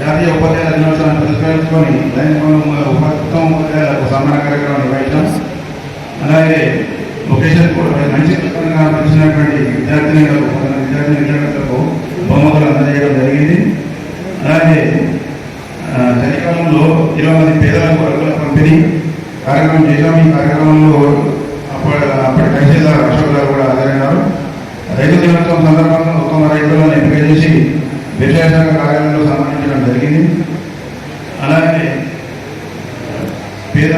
జాతీయ ఉపాధ్యాయుల దినోత్సవాన్ని పురస్కరించుకొని ఉపాధ్యాయులకు సన్మాన కార్యక్రమం నిర్వహించాం. అలాగే లొకేషన్ కూడా మంచి నచ్చినటువంటి విద్యార్థులకు బహుమతులు అందజేయడం జరిగింది. అలాగే చలికాలంలో 20 మంది పేదలకు రకుల పంపిణీ కార్యక్రమం చేశాం. ఈ కార్యక్రమంలో అప్పటి తహసీల్దార్ అశోక్ గారు కూడా హాజరైనారు. రైతు దినోత్సవం సందర్భంగా ఉత్తమ రైతులను ఎంపిక చేసి వ్యవసాయ శాఖ కార్యాలయంలో సన్మానించడం జరిగింది. అలాగే పేద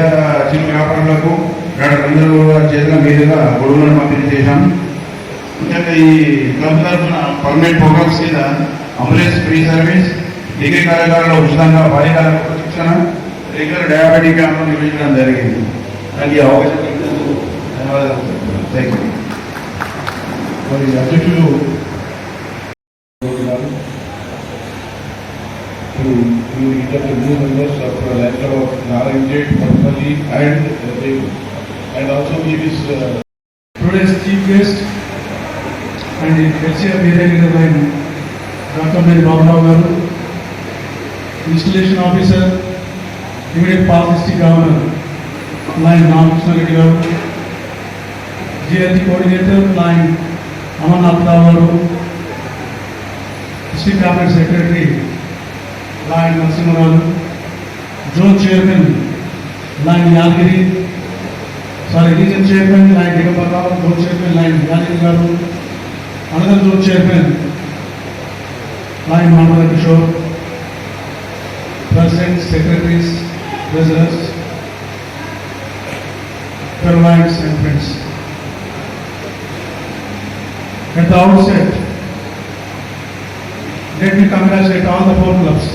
చిరు వ్యాపారులకు డాక్టర్ చేతుల మీదుగా గొడుగులను పంపిణీ చేశాం. ముఖ్యంగా ఈ క్లబ్ తరఫున పర్మనెంట్ ప్రోగ్రామ్స్ కింద అంబులెన్స్ ఫ్రీ సర్వీస్, డిగ్రీ కళాశాలలో ఉచితంగా బాలికలకు శిక్షణ, రెగ్యులర్ డయాబెటిక్ క్యాంపులు నిర్వహించడం జరిగింది. నాకు ఈ అవకాశం ధన్యవాదాలు. Thank you. మరి అధ్యక్షులు new members of Lanka of Naranjit, Padmali and also he is today's chief guest and LCF area line Dr. Mary Babu Garu, installation officer, immediate past district governor line Ramakrishna Reddy Garu, GLT coordinator line Amarnath Garu, district cabinet secretary line Narasimharao, zone chairman line Yadgiri, region chairman line Digambara, zone chairman line Yadgiri Garu, another zone chairman line Mahamada Kishore, president, secretaries, treasurers, fellow lines and friends. At the outset, let me congratulate all the 4 clubs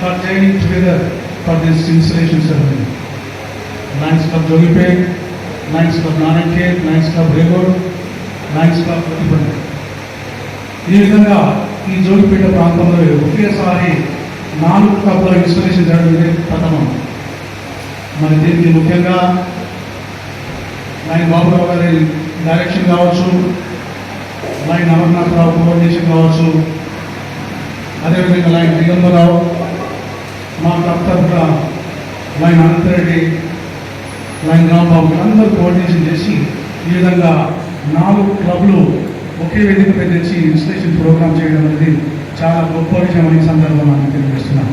for joining together for this installation ceremony. Lions Club Jogipet, Lions Club Narankhet, Lions Club Regod, Lions Club Kotipandi. ఈ విధంగా ఈ జోగిపేట ప్రాంతంలో ఒకేసారి 4 క్లబ్ల installation జరగడం ప్రథమం. మరి దీనికి ముఖ్యంగా లైన్ బాబురావు గారి డైరెక్షన్ కావచ్చు, లైన్ అమర్నాథ్ రావు కోఆర్డినేషన్ కావచ్చు, అదేవిధంగా లైన్ దిగంబరావు, మా క్లబ్ తరఫున లైన్ అనంతరెడ్డి, లైన్ రాంబాబు అందరూ కోఆర్డినేషన్ చేసి ఈ విధంగా 4 క్లబ్లు ఒకే వేదిక మీద తెచ్చి ఇన్స్టలేషన్ ప్రోగ్రామ్ చేయడం అనేది చాలా గొప్ప విషయం అని సందర్భంగా నేను తెలియజేస్తున్నాను.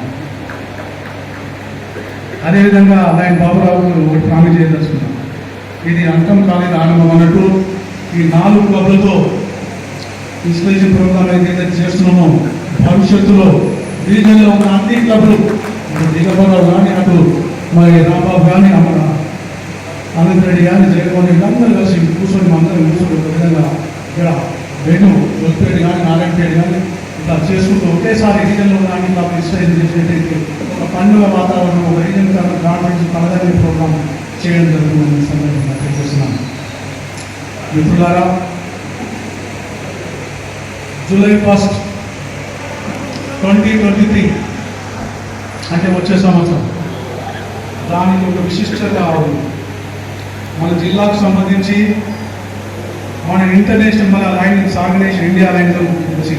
అదేవిధంగా లైన్ బాబురావు ఒకటి ప్రామిస్ చేయదలుచుకున్నాను. ఇది అంతం కాలేదు ఆరంభం అన్నట్టు ఈ 4 క్లబ్లతో ఇన్స్టలేషన్ ప్రోగ్రామ్ ఏదైతే చేస్తున్నామో భవిష్యత్తులో రీజన్లో ఉన్న అన్ని క్లబ్లు దిగబరావు కానీ అటు మరి రాంబాబు కానీ అనంతరెడ్డి కానీ జగన్మోహన్ రెడ్డి అందరూ కలిసి కూర్చొని అందరం కూర్చొని ఒక విధంగా ఇక్కడ వేణు జోగిపేట కానీ నారాయణపేట కానీ ఇట్లా చేసుకుంటూ ఒకేసారి రీజన్లో ఉన్న అన్ని క్లబ్ ఇన్స్టలేషన్ చేసినట్టయితే ఒక పండుగ వాతావరణం, ఒక రీజన్ గవర్నమెంట్ కలదని ప్రోగ్రామ్ చేయడం జరుగుతుందని సందర్భంగా తెలియజేస్తున్నాను. మిత్రులారా, జూలై 1, 2023 అంటే వచ్చే సంవత్సరం దానికి ఒక విశిష్టత ఉంది. మన జిల్లాకు సంబంధించి మన ఇంటర్నేషనల్ మన లైన్ ఆర్గనైజేషన్ ఇండియా లైన్ గురించి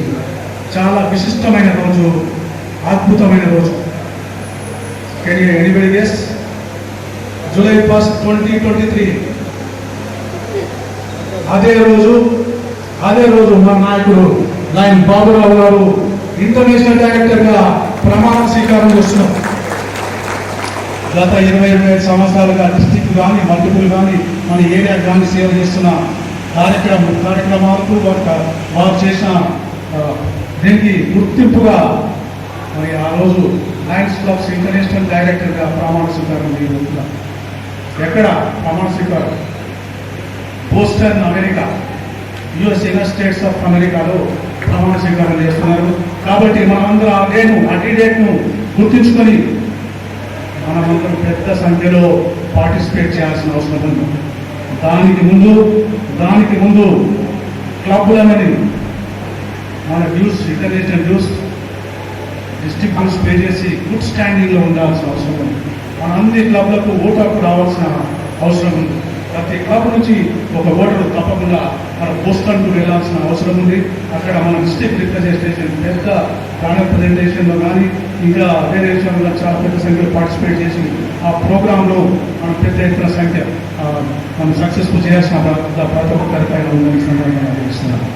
చాలా విశిష్టమైన రోజు, అద్భుతమైన రోజు. Can you anybody guess? July 1, 2023 అదే రోజు మన నాయకుడు లైన్ బాబురావు గారు ఇంటర్నేషనల్ డైరెక్టర్గా ప్రమాణ స్వీకారం చేస్తున్నారు. గత 20-25 సంవత్సరాలుగా డిస్ట్రిక్ట్ కానీ మల్టిపుల్ కానీ మన ఏరియా కానీ సేవ చేస్తున్న కార్యక్రమాలకు వారు చేసిన దీనికి గుర్తింపుగా మరి ఆ రోజు లయన్స్ క్లబ్స్ ఇంటర్నేషనల్ డైరెక్టర్గా ప్రమాణ స్వీకారం చేయబోతున్నారు. ఎక్కడ ప్రమాణ స్వీకారం? Boston, America, US United states of అమెరికాలో ప్రమాణ స్వీకారం చేస్తున్నారు. కాబట్టి మనమందరం ఆ డేట్ను గుర్తించుకొని మనమందరం పెద్ద సంఖ్యలో పార్టిసిపేట్ చేయాల్సిన అవసరం ఉంది. దానికి ముందు క్లబ్లన్నీ మన dues, international dues, district dues pay చేసి గుడ్ స్టాండింగ్లో ఉండాల్సిన అవసరం ఉంది. మన అన్ని క్లబ్లకు ఓటు హక్కు రావాల్సిన అవసరం ఉంది. ప్రతి క్లబ్ నుంచి ఒక ఓటరు తప్పకుండా మన పోస్టర్కు వెళ్ళాల్సిన అవసరం ఉంది. అక్కడ మన డిస్ట్రిక్ట్ రిప్రజెంటేషన్ పెద్ద ప్యానల్ ప్రజెంటేషన్లో కానీ ఇంకా వేరే విషయంలో చాలా పెద్ద సంఖ్యలో పార్టిసిపేట్ చేసి ఆ ప్రోగ్రాంలో మనం పెద్ద ఎత్తున సంఖ్య మనం సక్సెస్ఫుల్ చేయాల్సిన ప్రతి ఒక్కరి పైన ఉందని సందర్భంగా తెలుస్తున్నాను.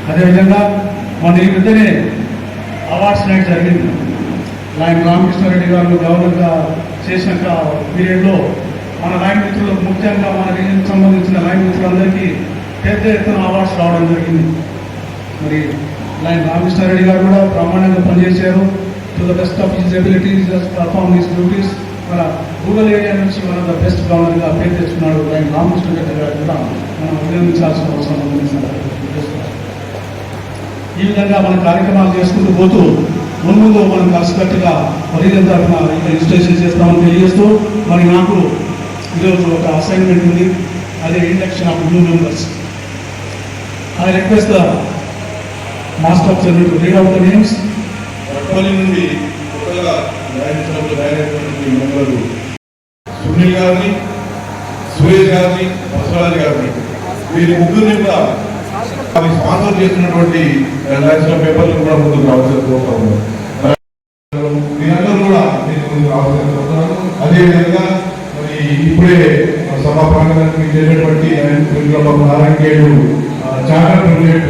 అదేవిధంగా మన ఈ మధ్యనే అవార్డ్స్ నైట్ జరిగింది. లైన్ రామకృష్ణారెడ్డి గారు గవర్నర్గా చేసిన పీరియడ్లో మన లైన్ మిత్రులకు, ముఖ్యంగా మన రీజన్కి సంబంధించిన లైన్ మిత్రులందరికీ పెద్ద ఎత్తున అవార్డ్స్ రావడం జరిగింది. మరి లైన్ రామకృష్ణారెడ్డి గారు కూడా బ్రహ్మాండంగా పనిచేశారు. To the best of his abilities perform his duties. మన రూరల్ ఏరియా నుంచి మన ద బెస్ట్ గవర్నర్గా పేరు తెచ్చుకున్నాడు లైన్ రామకృష్ణారెడ్డి గారు కూడా మనం అభినందించాల్సిన అవసరం ఉంది. ఈ విధంగా మన కార్యక్రమాలు చేసుకుంటూ పోతూ ముందు మనం కలిసికట్టుగా రీజన్ తరఫున ఇంకా ఇన్స్టేషన్ చేస్తామని తెలియజేస్తూ, మరి నాకు ఈరోజు ఒక అసైన్మెంట్ ఉంది. అదే induction of new members. I request the master of service to read out the names. Ratpalli నుండి కొత్తగా డైరెక్టర్ మెంబరు సునీల్ గారిని, సురేష్ గారిని, బసవరాజు గారిని, వీరి ముగ్గురిని కూడా అవి స్పాన్సర్ చేస్తున్నటువంటి లైన్స్ ఆఫ్ పేపర్లు కూడా ముందుకు రావాల్సిన కోరుతా ఉన్నారు. మీరందరూ కూడా ముందుకు రావాల్సిన కోరుతున్నాను. అదేవిధంగా మరి ఇప్పుడే సభా ప్రాంగణానికి చేసినటువంటి Narayanguda charter president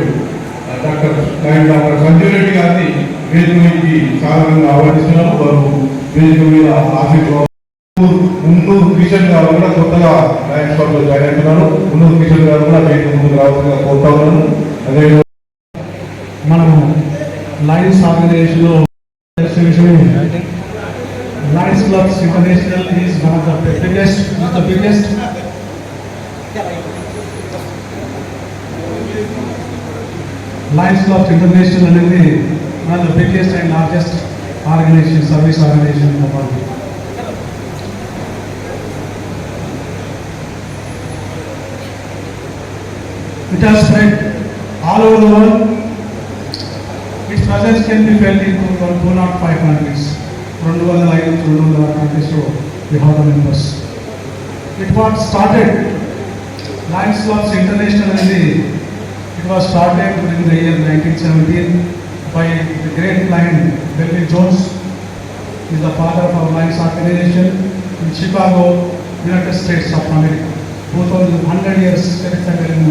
doctor Sanjay Reddy గారిని వేదిక మీదకి సాధారణంగా ఆహ్వానిస్తున్నాము. వారు వేదిక మీద ఆశీర్వాదం. మున్నూరు కిషన్ గారు కూడా కొత్తగా లయన్స్ క్లబ్లో జాయిన్ అవుతున్నారు. మున్నూరు కిషన్ గారు కూడా వేదిక ముందుకు రావాల్సిందిగా కోరుతా ఉన్నాను. అదే మనము లయన్స్ ఆర్గనైజేషన్లో Lions clubs International is one of the biggest Lions clubs International అనేది one of the biggest and largest organisation, service organisation in the world. It has spread all over the world. Its presence can be felt in 205 countries. 205 countries, so we have the members. It was started, Lions Clubs International, it was started during the year 1917 by the great lion Belvin Jones. He is the father of our Lions organization in Chicago, United States of America. 100 years in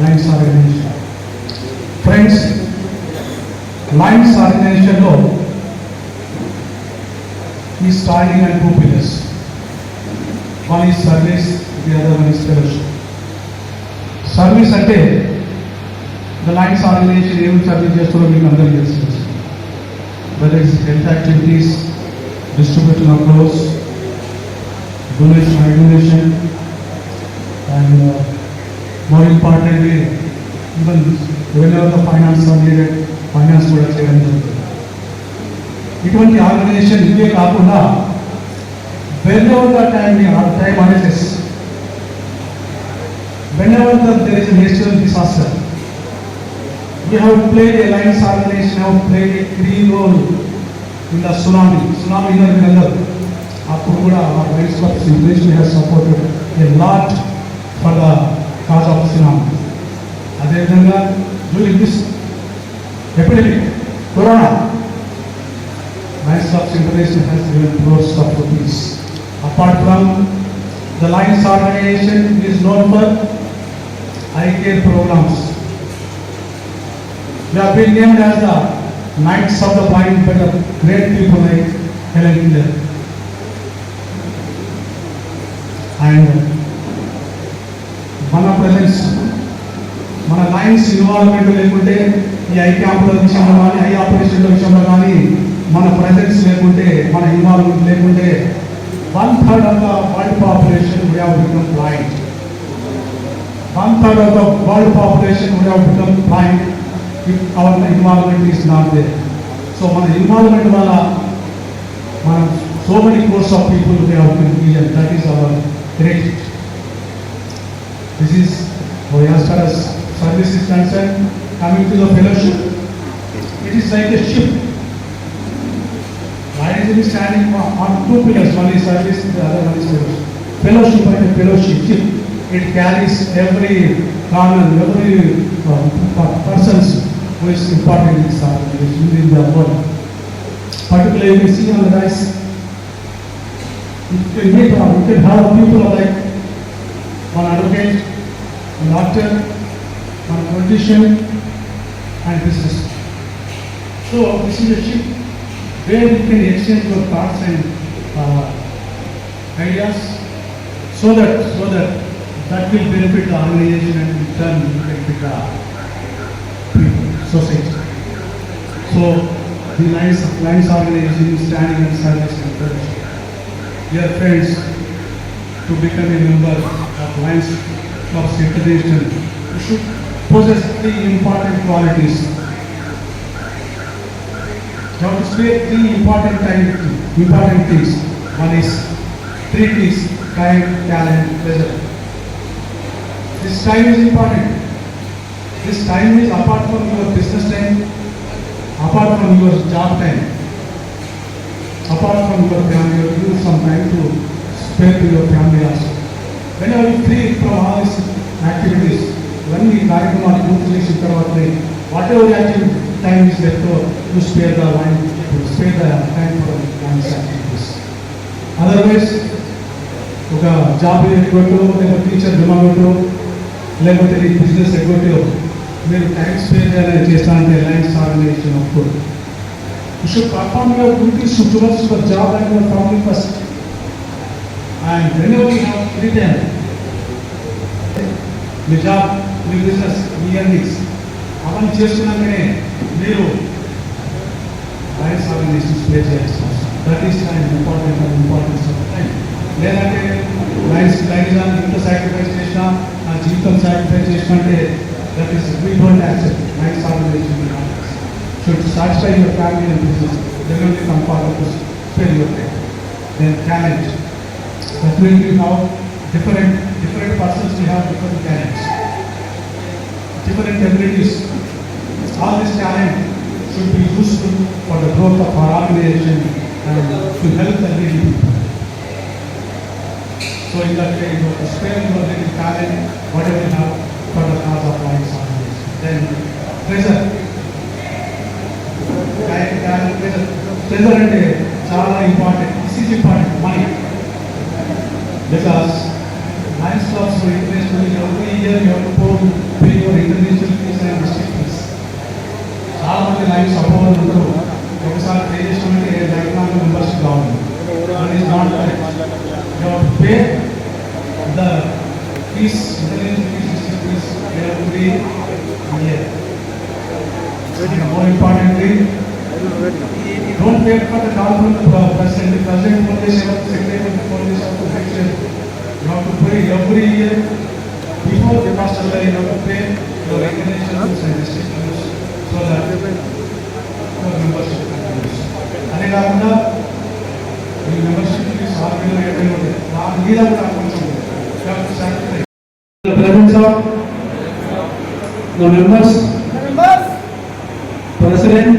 Lions organization. Friends, Lions organization is standing on two pillars. One is service, the other one is fellowship. Service అంటే the Lions organization ఏం service చేస్తారో మీకు అందరికీ తెలుసు. Whether it's health activities, distribution of clothes, donation, and more importantly, even whenever the finance are needed, finance కూడా చేయడం జరుగుతుంది. ఇటువంటి ఆర్గనైజేషన్ ఇవే కాకుండా whenever the time arises, whenever there is a natural disaster, we have played, a Lions organization have played a key role in the tsunami అప్పుడు కూడా our Lions Club International has supported a lot for the cause of tsunami. అదేవిధంగా during this epidemic, Corona, Lions Club International has given crores of rupees. Apart from the Lions organization is known for eye care programs. We have been named as the Knights of the Blind by the great people like Helen Keller. And మన presence, మన lines involvement లేకుంటే ఈ I క్యాంపుల విషయంలో కానీ, I ఆపరేషన్ల విషయంలో కానీ మన ప్రజెన్స్ లేకుంటే, మన ఇన్వాల్వ్మెంట్ లేకుంటే 1/3 of the world population would have become blind. 1/3 of the world population would have become blind if our involvement is not there. So మన ఇన్వాల్వ్మెంట్ వల్ల మనం so many crores of people we have been healed. That is our great. This is as far as service is concerned. Coming to the fellowship, it is like a ship. Lions is standing on two pillars. One is service, the other one is fellowship. Fellowship and a fellowship ship. it carries every corner, every persons who is important in this organization in the world. Particularly, you see on the rise, you can meet or you can have people like one advocate, one doctor, one politician, and business. So this is a ship where you can exchange your thoughts and ideas, so that will benefit the organization and in turn will benefit the people, society. So the Lions organization is standing in service and service. Dear friends, to become a member of Lions Club International, you should possess three important qualities. You have to say three important things. One is three T's: time, talent, pleasure. This time is important. This time is apart from your business time, apart from your job time, apart from your family. You give some time to spend to your family also. When you are free from all these activities, when we కార్యక్రమాలు పూర్తి చేసిన తర్వాత whatever active time is left over, you spare the time for Lions activities. Otherwise, ఒక job ఎగ్గొట్టు, లేకపోతే teacher demand, లేకపోతే business ఎగ్గొట్టు మీరు time spare చేస్తానంటే lines organisation అప్పుడు you should perform your duties towards your job and your family first. And whenever you have free time, మీ job, మీ business, మీ earnings అవన్నీ చేస్తున్నాకనే మీరు లైన్స్ ఆర్గనైజేషన్ ప్లే చేయాల్సి వస్తుంది. That is time importance of time. లేదంటే లైన్స్ ఇంత సాక్రిఫైస్ చేసినా, నా జీవితం సాక్రిఫైస్ చేసినా అంటే that is we don't accept. Lions organization should satisfy your family and business. Then only come part of this, spend your time. Then talent. That will be how different persons will have different talents, different abilities. All this talent should be useful for the growth of our organization and to help the needy people. So in that way, you have to spend your little talent, whatever you have, for the cause of Lions organization. Then treasure. Treasure అంటే చాలా important. This is important, money. Because Lions clubs international every year you have to pay your international fees and district fees. చాలా మంది lines అపోవల్ ఉంటారు. ఒకసారి pay చేసినట్టే life long membership కావాలి. That is not correct. You have to pay the fees, international fees, district fees every year. And more importantly, don't wait for the call from the president. The president only says, secretary only says to action. You have to pay every year before the master level. You have to pay your organizations and districts so that your membership continues. And కాకుండా ఈ membership is organized ఉంటుంది. దాని మీద కూడా కొంచెం you have to sacrifice. The presence of the members. President,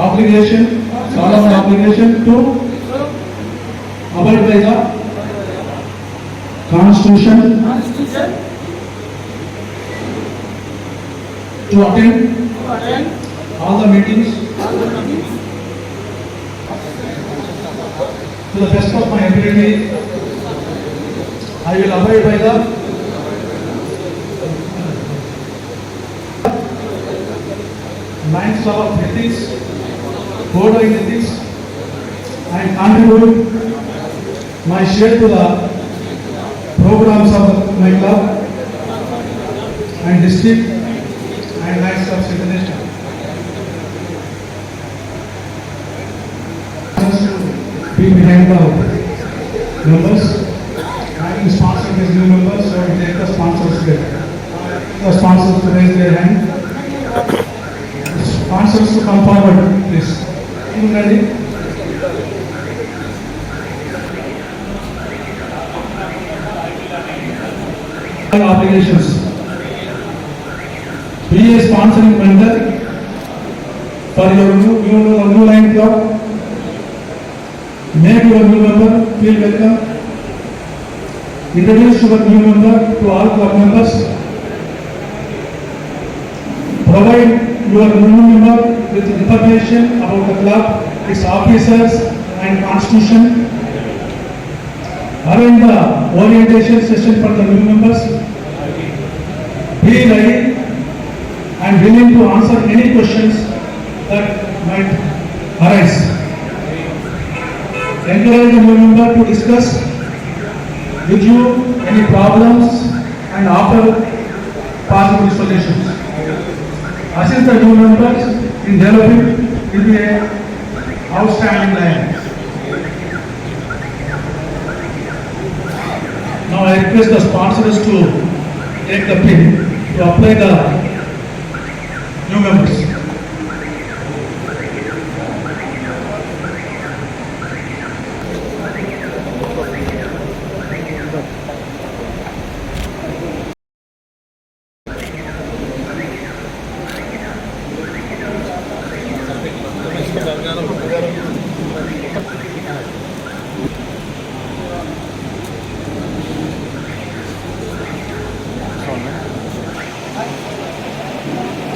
obligation, solemn obligation to abide by the Constitution, to attend all the meetings to the best of my ability. I will abide by the Lions Club of Ethics, Code of Ethics, and contribute my share to the programs of my club and district and Lions Club International. Be behind the members. Having sponsored these new members, so we take the sponsors here. The sponsors to raise their hand. Sponsors to come forward, please. Are you ready? obligations. Be a sponsoring member for your new line club. Make your new member feel welcome. Introduce your new member to all club members. Provide your new member with information about the club, its officers and constitution. Arrange the orientation session for the new members. Be ready and willing to answer any questions that might arise. Encourage the new member to discuss with you any problems and offer possible solutions. Assist the new members in developing will be an outstanding line. Now I request the sponsors to take the pin to apply the new members.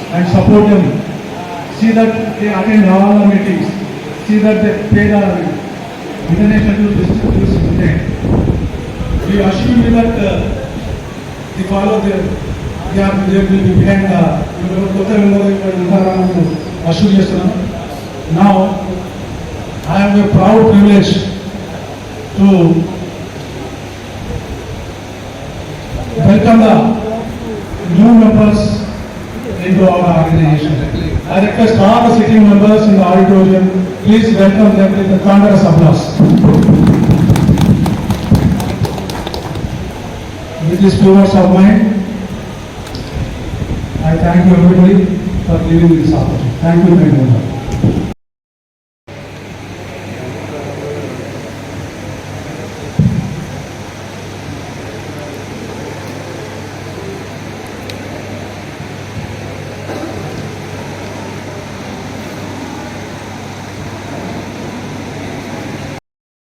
And support them. See that they attend all the meetings. See that they pay the international dues. We assure you that they follow they will be behind assure you. Now I am a proud privilege to welcome the new members into our organization. I request all the sitting members in the auditorium, please welcome them with a thunderous applause. With these few words of mine, I thank you everybody for giving me this opportunity. Thank you very much.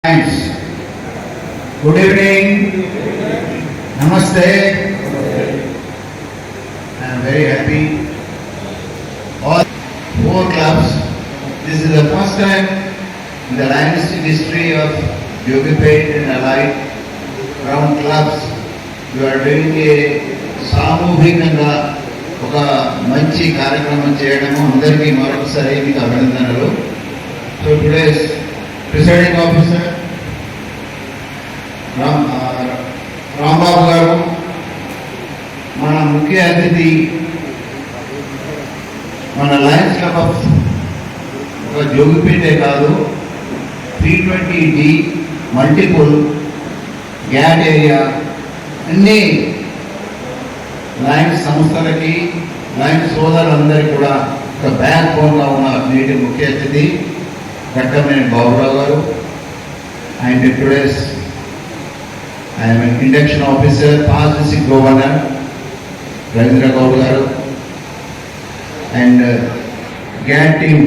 Thanks. Good evening. Namaste. I am very happy. All 4 clubs. This is the first time in the dynastic history of Jogipet and allied ground clubs. You are doing a సామూహికంగా ఒక మంచి కార్యక్రమం చేయడము అందరికీ మరొకసారి మీకు అభినందనలు. So today's presiding officer Rambabu గారు, మన ముఖ్య అతిథి మన లయన్స్ క్లబ్ ఆఫ్ ఒక జోగిపేటే కాదు 320D మల్టిపుల్ గ్యాట్ ఏరియా అన్ని లయన్స్ సంస్థలకి లయన్స్ సోదరులందరికీ కూడా ఒక బ్యాక్ బోన్గా ఉన్న నేటి ముఖ్య అతిథి గట్టమనేని బాబురావు గారు. And today's I'm induction officer past district governor Ravindra Goud గారు. అండ్ గ్యాట్ టీమ్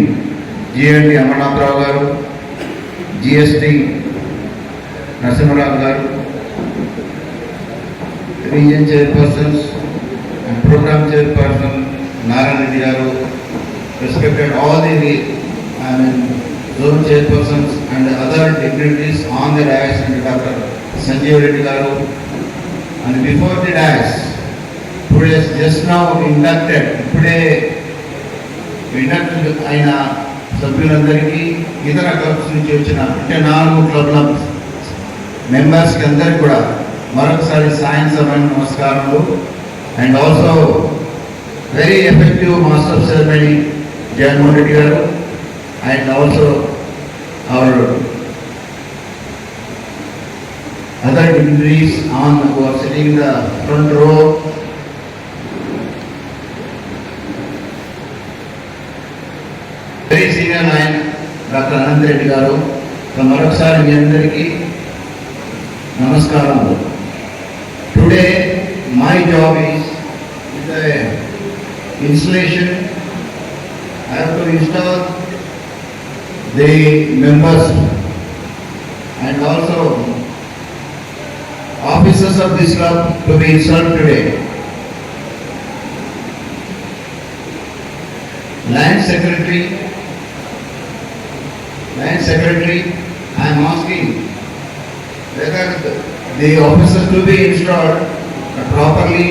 జిఎండి అమర్నాథరావు గారు, జిఎస్టి నరసింహరావు గారు, reason chairpersons and program chairperson Narayan Reddy garu, respected all the zone chairpersons and other dignitaries on the dais, and Dr. Sanjeev Reddy garu, and before the dais, today just now inducted అయిన సభ్యులందరికీ ఇతర clubs నుంచి వచ్చిన అంటే 4 క్లబ్ల మెంబర్స్కి అందరికీ కూడా మరొకసారి సాయంత్రం నమస్కారాలు. And also very effective master of ceremony Jagannath Reddy garu, and also our other dignitaries who are sitting in the front row. Very senior line Dr. Anand Reddy garu. మరొకసారి మీ అందరికీ నమస్కారాలు. Today my job is the installation. I have to install the members and also officers of this club to be installed today. Land Secretary, I am asking whether the officers to be installed are properly,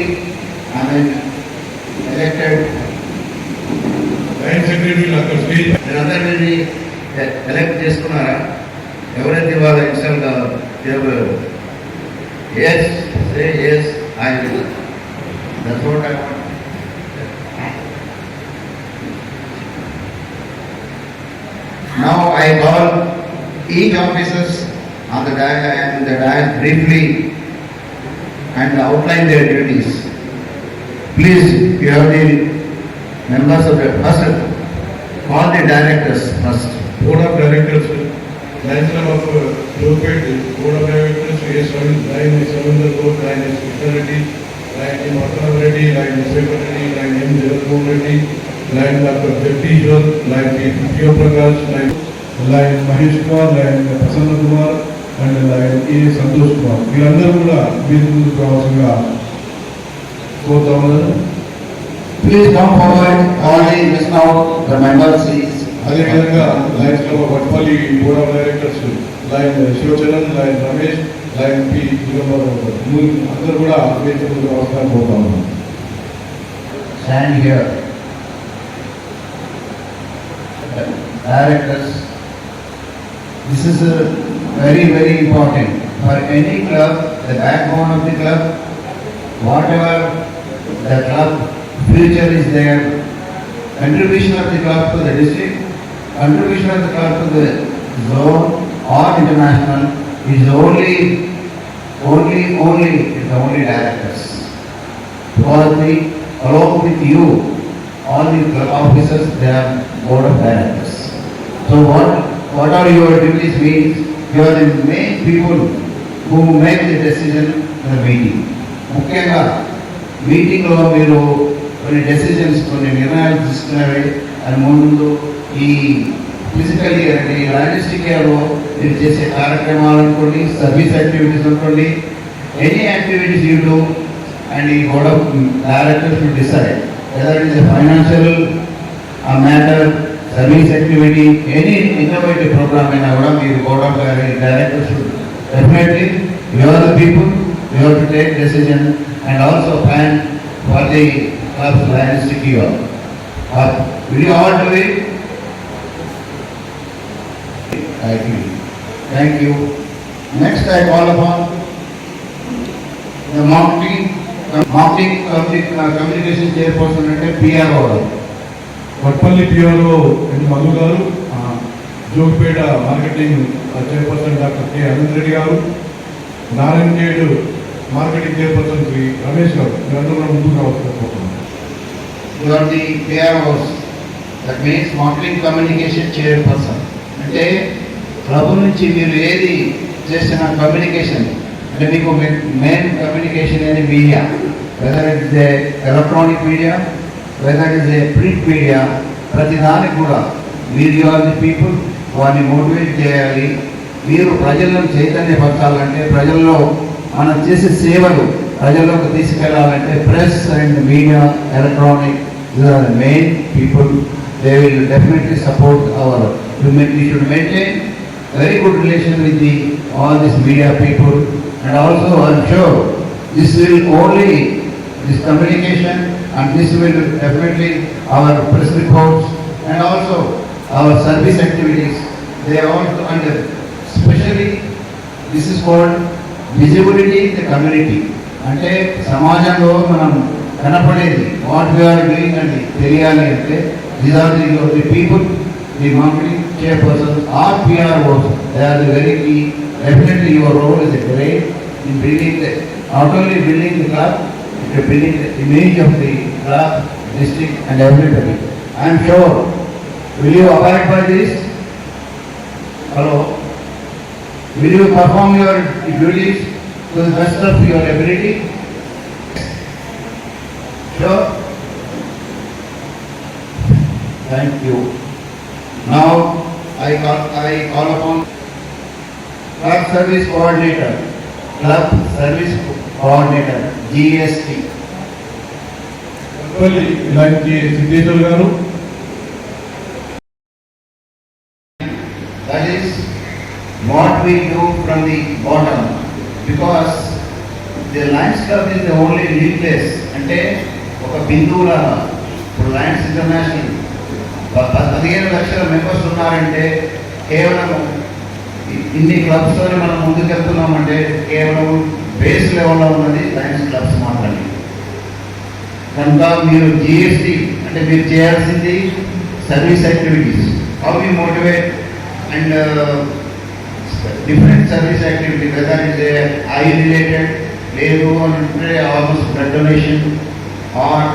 elected, Lion సెక్రటరీలు అక్కడ stage మీరందరినీ elect చేసుకున్నారా? ఎవరైతే వాళ్ళ install table yes say yes I will. That's what I want. Now I call each officers on the dial briefly and outline their duties. Please, you have the members of the first, call the directors first. Board of directors lion club of జోపేట్ board of directors lion Ravinder Goud, lion Krishna Reddy, lion Pattana Reddy, lion secretary, lion M Jaganmohan Reddy, lion doctor Jagadishwar, lion P Shivaprakash, lion Mahesh Kumar, lion Prasanna Kumar and lion A Santosh Kumar. వీళ్ళందరూ కూడా మీరు ముందుకు రావాల్సిందిగా కోరుతా ఉన్నారు. Please come forward, only just now the members is. అదేవిధంగా Lion club Vatpalli board of directors Lion Shivcharan, Lion Ramesh, Lion P అందరూ కూడా వేదిక ముందుకు రావాల్సిందిగా కోరుతా ఉన్నారు. Stand here. Directors, this is very, very important for any club. The backbone of the club, whatever the club future is there, contribution of the club to the district, contribution of the club to the zone or international is only directors. Along with you, all the club officers, they are board of directors. So what are your duties means? You are the main people who make the decision in the meeting. ముఖ్యంగా మీటింగ్లో మీరు కొన్ని decisions, కొన్ని నిర్ణయాలు తీసుకునేవి అని ముందు ఈ physical year అంటే ఈ లాజిస్టిక్ ఇయర్లో మీరు చేసే కార్యక్రమాలు అనుకోండి, సర్వీస్ యాక్టివిటీస్ అనుకోండి, any activities you do and ఈ board of directors will decide whether it is a financial matter, service activity, any innovative programme అయినా కూడా మీరు board of directors definitely you are the people, you have to take decision and also plan for the club's logistic year. Will you all do it? Thank you. Next I call upon the marketing communication chairperson అంటే PRO. Vatpalli PRO N Madhu garu, Jogipet marketing chairperson doctor K Anant Reddy garu, Narayankhed marketing chairperson Shri Ramesh garu. మీరందరూ కూడా ముందుకు రావాల్సిన. You are the PROs, that means marketing communication chairperson. అంటే club నుంచి మీరు ఏది చేసిన కమ్యూనికేషన్ అంటే మీకు మెయిన్ కమ్యూనికేషన్ అనేది media, whether it is a electronic media, whether it is a print media, ప్రతి దానికి కూడా మీరు యు ఆర్ ది పీపుల్, వారిని మోటివేట్ చేయాలి. మీరు ప్రజలను చైతన్యపరచాలంటే, ప్రజల్లో మనం చేసే సేవలు ప్రజల్లోకి తీసుకెళ్లాలంటే press and media, electronic, these are the main people. They will definitely support our. We should maintain very good relation with all these media people, and also I am sure this communication and this will definitely our press reports and also our service activities. They also, and especially this is called visibility in the community. అంటే సమాజంలో మనం కనపడేది what we are doing అని తెలియాలి అంటే these are the people, the marketing chairperson are PROs. They are the very key. Definitely your role is a great in building the not only building the club, building the image of the club, district and everybody. I am sure. Will you abide by this? Hello? Will you perform your duties to the best of your ability? Sure. Thank you. Now I call upon Club Service Coordinator, Club Service Coordinator, GST. Kothapalli ఇలాంటి సిద్ధేశ్వర్ గారు. That is what we do from the bottom, because the Lions Club is the only nucleus. అంటే ఒక బిందువుల ఇప్పుడు Lions international 15 లక్షల members ఉన్నారంటే కేవలం ఇన్ని క్లబ్స్తోనే మనం ముందుకెళ్తున్నామంటే కేవలం బేస్ లెవెల్లో ఉన్నది లయన్స్ క్లబ్స్ మాత్రమే. కనుక మీరు జిఎస్టీ అంటే మీరు చేయాల్సింది service activities, how you motivate and different service activity, whether is I related లేదు అంటే almost blood donation or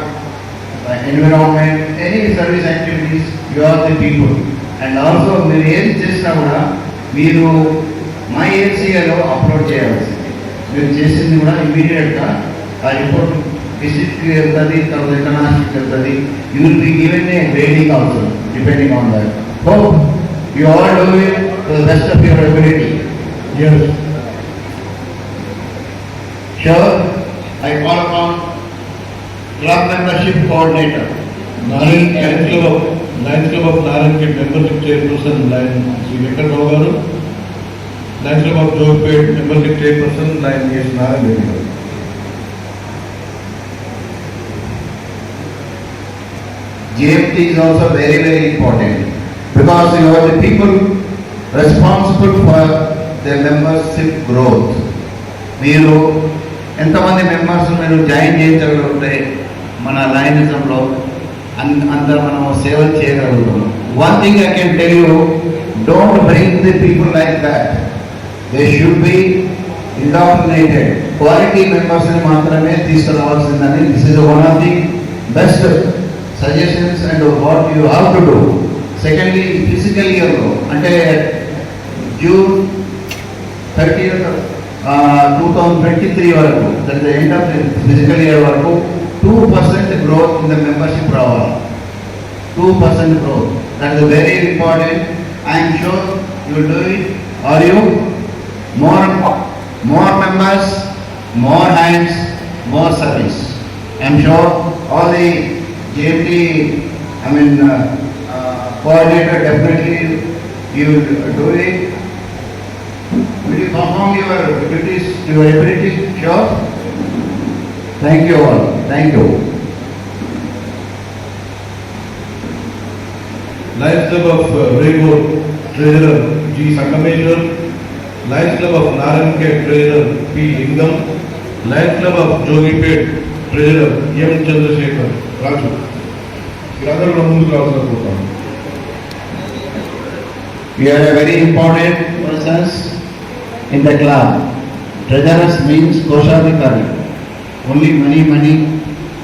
environment, any service activities you are the people. And also మీరు ఏది చేసినా కూడా మీరు మై ఏసీఏలో అప్లోడ్ చేయాల్సింది. మీరు చేసింది కూడా ఇమీడియట్గా ఆ రిపోర్ట్ డిస్ట్రిక్ట్కి వెళ్తుంది, తర్వాత ఇంటర్నేషనల్కి వెళ్తుంది. You will be given a grading also depending on that. Hope you all do it to the best of your ability. Yes. Sure, I call upon Club Membership Coordinator. Lions club of Narayan Khed membership chairperson lion Shri Venkatrao garu. Lions club of Jogipet membership chairperson lion S Narayana Reddy garu. GMT is also very, very important because you are the people responsible for the membership growth. మీరు ఎంతమంది members మీరు join చేయగలిగితే మన లయనిజంలో అందరూ మనం సేవ చేయగలుగుతాం. One thing I can tell you, don't bring the people like that. They should be indoctrinated. Quality మెంబర్స్ని మాత్రమే తీసుకురావాల్సిందని this is one of the best suggestions and what you have to do. Secondly, physical ఇయర్లో అంటే June 30th 2023 వరకు, that the end of the physical year వరకు 2% growth in the membership రావాలి. 2% growth. That is very important. I am sure you will do it. Are you? More members, more hands, more service. I am sure all the JMT, coordinator, definitely you will do it. Will you perform your duties to your ability? Sure. Thank you all. Thank you. Lions club of Regur treasurer G Sangameshwar. Lions club of Narayan Khed treasurer P Lingam. Lions club of Jogipet treasurer M Chandrashekar Raju. వీరందరూ కూడా ముందుకు రావాల్సిన కోరుతాను. You are a very important persons in the club. Treasurers means Koshadhikari. Only money.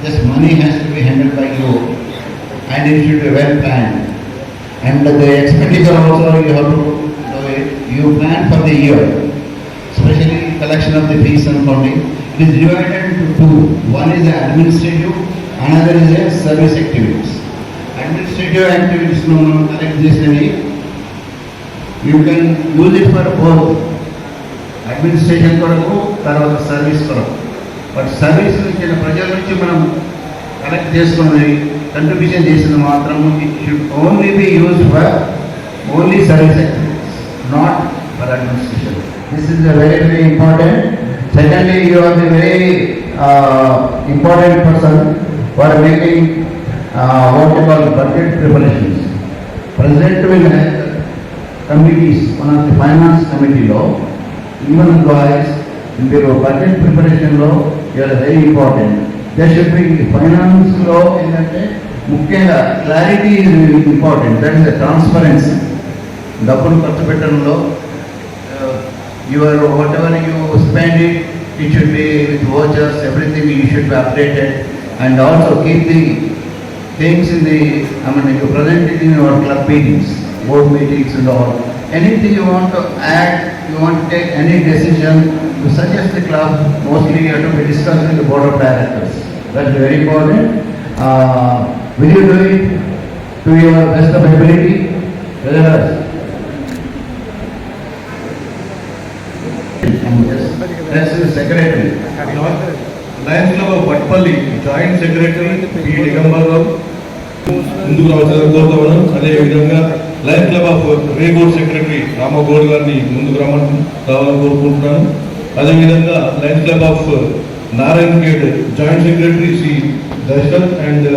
This money has to be handled by you, and it should be well planned. And the expenditure also you have to do it. You plan for the year, especially collection of the fees and funding. It is divided into two. One is the administrative, another is the service activities. Administrative activities no collect this money. You can use it for both. Administration కొరకు, తర్వాత service కొరకు. But service నుంచి ప్రజల నుంచి మనం collect చేసుకున్నది, contribution చేసింది మాత్రం it should only be use for only service activities, not for administration. This is very very important. Secondly, you are the very important person for making what you call budget preparations. President will have committees, one of the finance committee law, human employees, మీరు budget ప్రిపరేషన్లో ఇవాళ very important. They should B ఫైనాన్స్లో ఏంటంటే ముఖ్యంగా clarity is important. That is the transparency. డబ్బులు ఖర్చు పెట్టడంలో your what ever you spend it should be with vouchers, everything you should B updated. And also keep the things in the you present it in your club meetings, board meetings and all. Anything you want to add, you want to take any decision to suggest the club, mostly you have to be discussed with the board of directors. That's very important. Will you do it to your best of ability? That's the secretary. Lions club of Vatpalli joint secretary P Digambarrao ముందుకు రావాల్సిన కోరుతాను. అదేవిధంగా lions club of Regode secretary Ramagoud గారిని ముందుకు రావాలని కోరుకుంటున్నాను. అదేవిధంగా lions club of Narayan Khed joint secretary Shri Dasharath and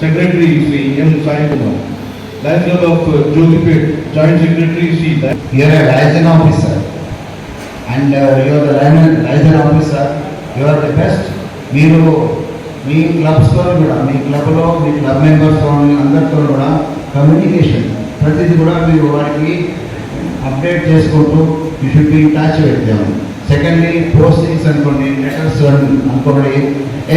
secretary Shri M Sai Kumar. Lions club of Jyothipet joint secretary Shri You are a liaison officer, and you are the liaison officer. You are the best. మీరు మీ క్లబ్స్తో కూడా మీ క్లబ్లో మీ club members అందరితో కూడా కమ్యూనికేషన్ ప్రతిదీ కూడా మీరు వారికి update చేసుకుంటూ you should be touch with them. Secondly postings అనుకోండి, లెటర్స్ అనుకోండి,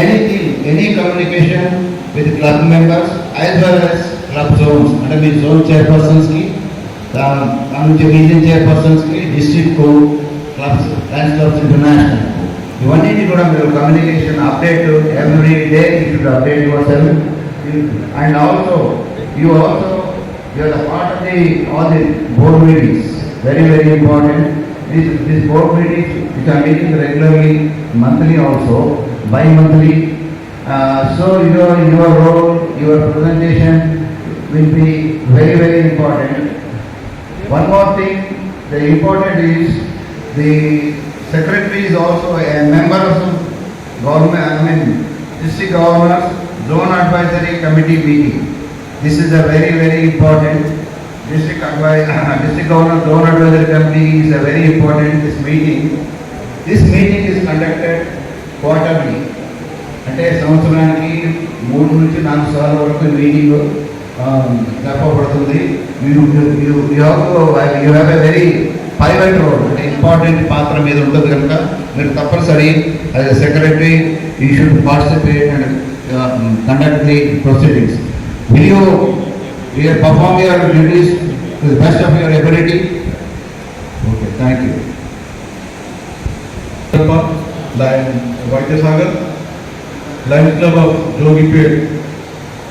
anything any communication with club members as well as club zones, అంటే మీ జోన్ చైర్పర్సన్స్కి, దాని నుంచి రీజన్ చైర్పర్సన్స్కి, district clubs, lions clubs international, ఇవన్నీ కూడా మీరు communication update every day you should update your self. And also you are the part of the all the board meetings, very important. This board meetings which are meeting regularly, monthly also, bi-monthly. So your role, your presentation will be very important. One more thing, the important is the secretary is also a member of government, district governors zone advisory committee meeting. This is a very important. District governor zone advisory committee is a very important this meeting is conducted quarterly. అంటే సంవత్సరానికి 3 నుంచి 4 సార్లు వరకు meeting జరపబడుతుంది. You have a very pivot role, అంటే important పాత్ర మీద ఉంటుంది కనుక మీరు తప్పనిసరి as a secretary you should participate and conduct the proceedings. Will you perform your duties to the best of your ability? Okay, thank you. Lion Vaidyasagar, lions club of Jogipet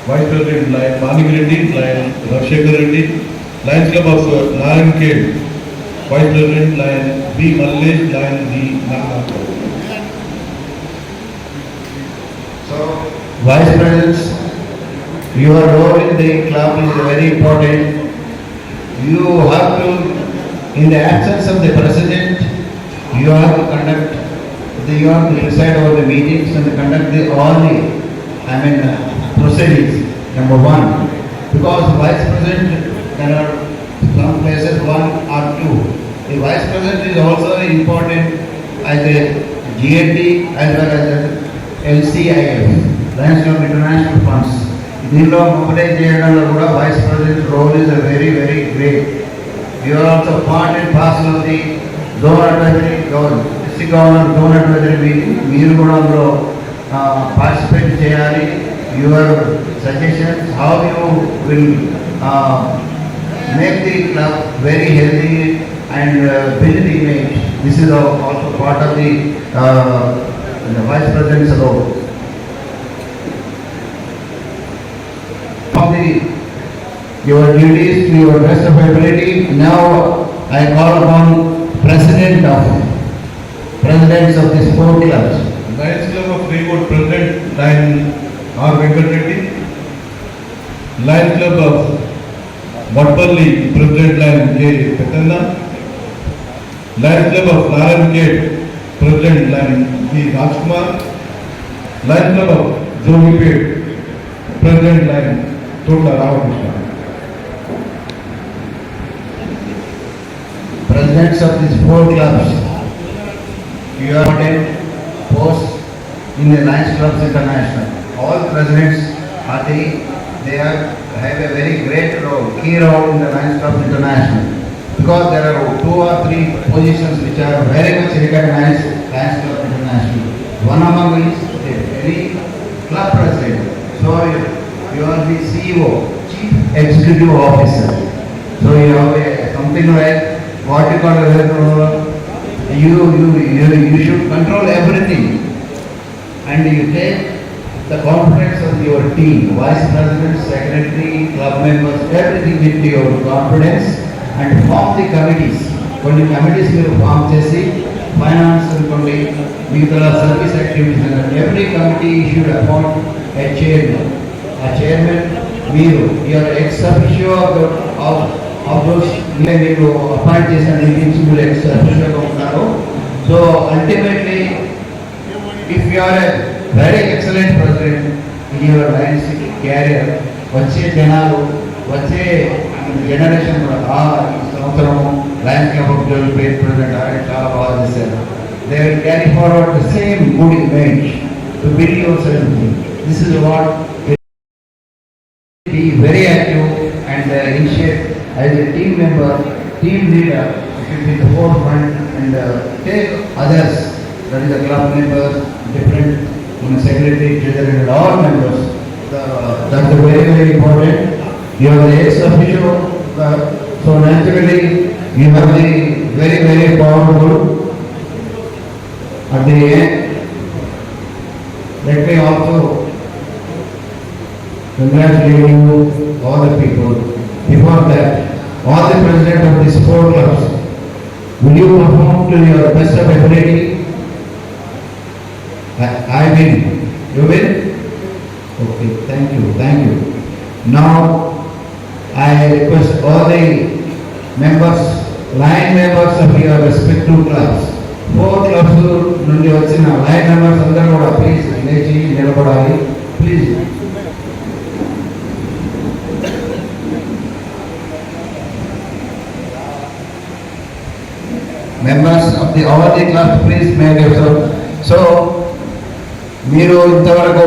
vice president lion Manik Reddy, lion Ravishekar Reddy, lions club of Narayan Khed vice president lion B Mallesh, lion D Naganath. So, vice presidents, your role in the club is very important. You have to, in the absence of the president, you have to you have to preside over the meetings and conduct all the proceedings. Number one, because vice president, there are some places 1 or 2. The vice president is also important as a GND as well as LCIF, Lions Club International Funds. దీనిలో mobilise చేయడంలో కూడా vice president role is very great. You are also part and parcel of the zone advisory district governor zone advisory meeting. మీరు కూడా అందులో participate చేయాలి. Your suggestions how you will make the club very healthy and build the image. This is also part of the vice president's role. Your duties to your best of ability. Now I call upon presidents of the sport clubs. Lions club of Regode president lion R Venkat Reddy, lions club of Vatpalli president lion K Peddanna, lions club of Narayan Khed president lion B Raj Kumar, lions club of Jogipet president lion Thota Ramakrishna. Presidents of these 4 clubs, you are important posts in the Lions Clubs International. All presidents are they have a very great role, key role in the Lions Clubs International, because there are 2 or 3 positions which are very much recognized Lions Club International. One among is any club president. So you are the CEO, Chief Executive Officer. So you have something like what you call you should control everything, and you take the confidence of your team, vice president, secretary, club members, everything with your confidence and form the committees. కొన్ని committees మీరు form చేసి finance అనుకోండి మిగతా service activities every committee should appoint a chairman. ఆ chairman మీరు your ex officio of those మీరు appoint చేసిన meetings మీరు ఎక్స్ అఫిషియోగా ఉంటారు. So ultimately if you are a very excellent president in your Lions career, వచ్చే జనాలు వచ్చే జనరేషన్ కూడా ఈ సంవత్సరము Lions club of development president చాలా బాగా చేశారు. They will carry forward the same good image to build your self. This is what be very active and initiate as a team member, team leader, should be the forefront and take others, that is the club members, different secretary, treasurer and all members. That's very, very important. You are the ex-officio, so naturally you have the very, very powerful. At the end, let me also congratulating you, all the people. Before that, all the president of these 4 clubs, will you perform to your best of ability? I will. You will? Okay, thank you, thank you. Now, I request all the members, line members of your respective clubs, 4 clubs నుండి వచ్చిన line members అందరూ కూడా please లేచి నిలబడాలి. Please. Members of the all the clubs, please make yourself. So, మీరు ఇంతవరకు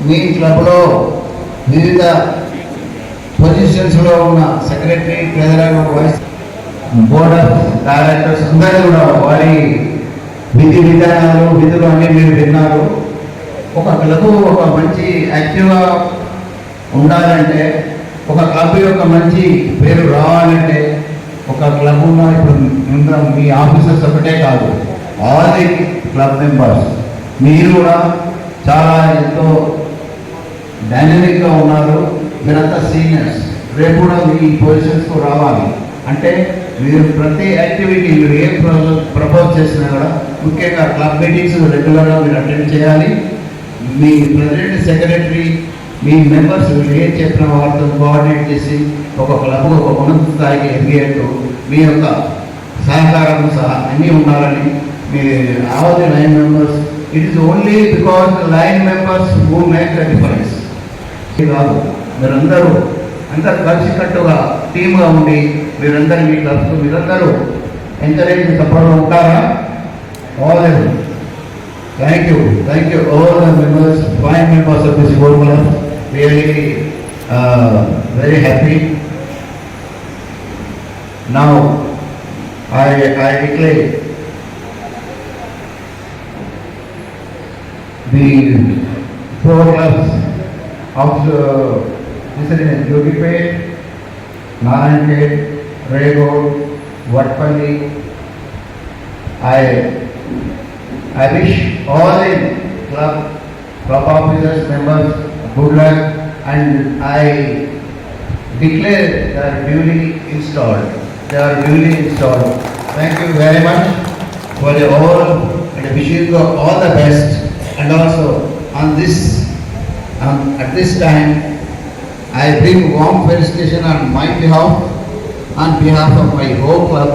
మీ క్లబ్లో వివిధ పొజిషన్స్లో ఉన్న secretary, treasurer, vice board of directors అందరూ కూడా వారి విధానాలు విధులు అన్నీ మీరు విన్నారు. ఒక క్లబ్ ఒక మంచి యాక్టివ్గా ఉండాలంటే, ఒక క్లబ్ యొక్క మంచి పేరు రావాలంటే, ఒక క్లబ్ ఉన్న ఇప్పుడు మీ ఆఫీసర్స్ ఒకటే కాదు, ఆల్ ది క్లబ్ మెంబర్స్ మీరు కూడా చాలా ఎంతో డైనమిక్గా ఉన్నారు. మీరంతా సీనియర్స్, రేపు కూడా మీ పొజిషన్స్కు రావాలి. అంటే మీరు ప్రతి యాక్టివిటీ మీరు ఏం ప్రపోజ్ చేసినా కూడా ముఖ్యంగా క్లబ్ మీటింగ్స్ రెగ్యులర్గా మీరు అటెండ్ చేయాలి. మీ ప్రెసిడెంట్, సెక్రటరీ, మీ మెంబర్స్ ఏం చెప్పిన వారితో కోఆర్డినేట్ చేసి ఒక క్లబ్ ఒక ఉన్నత స్థాయికి ఎదిగేట్టు మీ యొక్క సహకారం సహా అన్నీ ఉండాలని మీ all the lion members. It is only because the lion members who make the difference. కాదు, మీరందరూ కలిసికట్టుగా టీమ్గా ఉండి మీరందరూ మీ క్లబ్స్ మీరందరూ ఎంకరేజ్ సపోర్ట్గా ఉంటారా? All thank you all the members, 5 members of this board club. Really very happy. Now I declare the 4 clubs of Jogipet, Narayanpet, Raigod, Vatpalli. I wish all the club officers, members good luck, and I declare they are duly installed. Thank you very much for the all, and I wish you all the best. And also at this time, I bring warm felicitation on my behalf, on behalf of my whole club,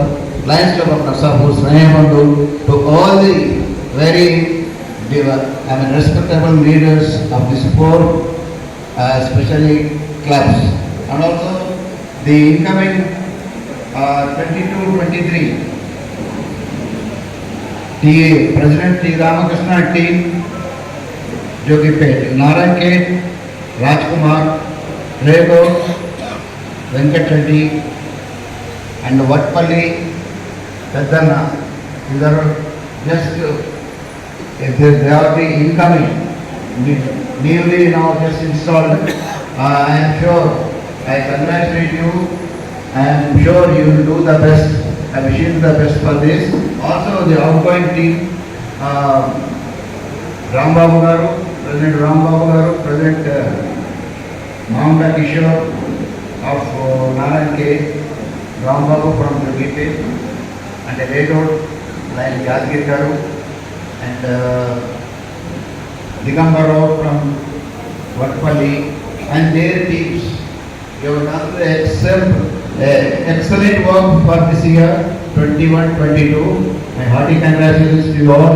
Lions Club of Narsapur, Snehabandu, to all the very respectable leaders of this 4 especially clubs, and also the incoming 22-23 President T. Ramakrishna team, Jogipet, Narayanpet, Rajkumar, Raigod, Venkat Reddy, and Vatpalli, Peddana. These are just they are the incoming, newly now just installed. I am sure, I congratulate you. I am sure you will do the best. I wish you the best for this. Also the outgoing team, Rambabu Garu, President Rambabu Garu, President Mahamda Kishore of Narayan K. Rambabu from Jogipet, and later like Yadgir Garu and Digambar Rao from Vatpalli and their teams. You have done excellent work for this year 21-22. My hearty congratulations to you all.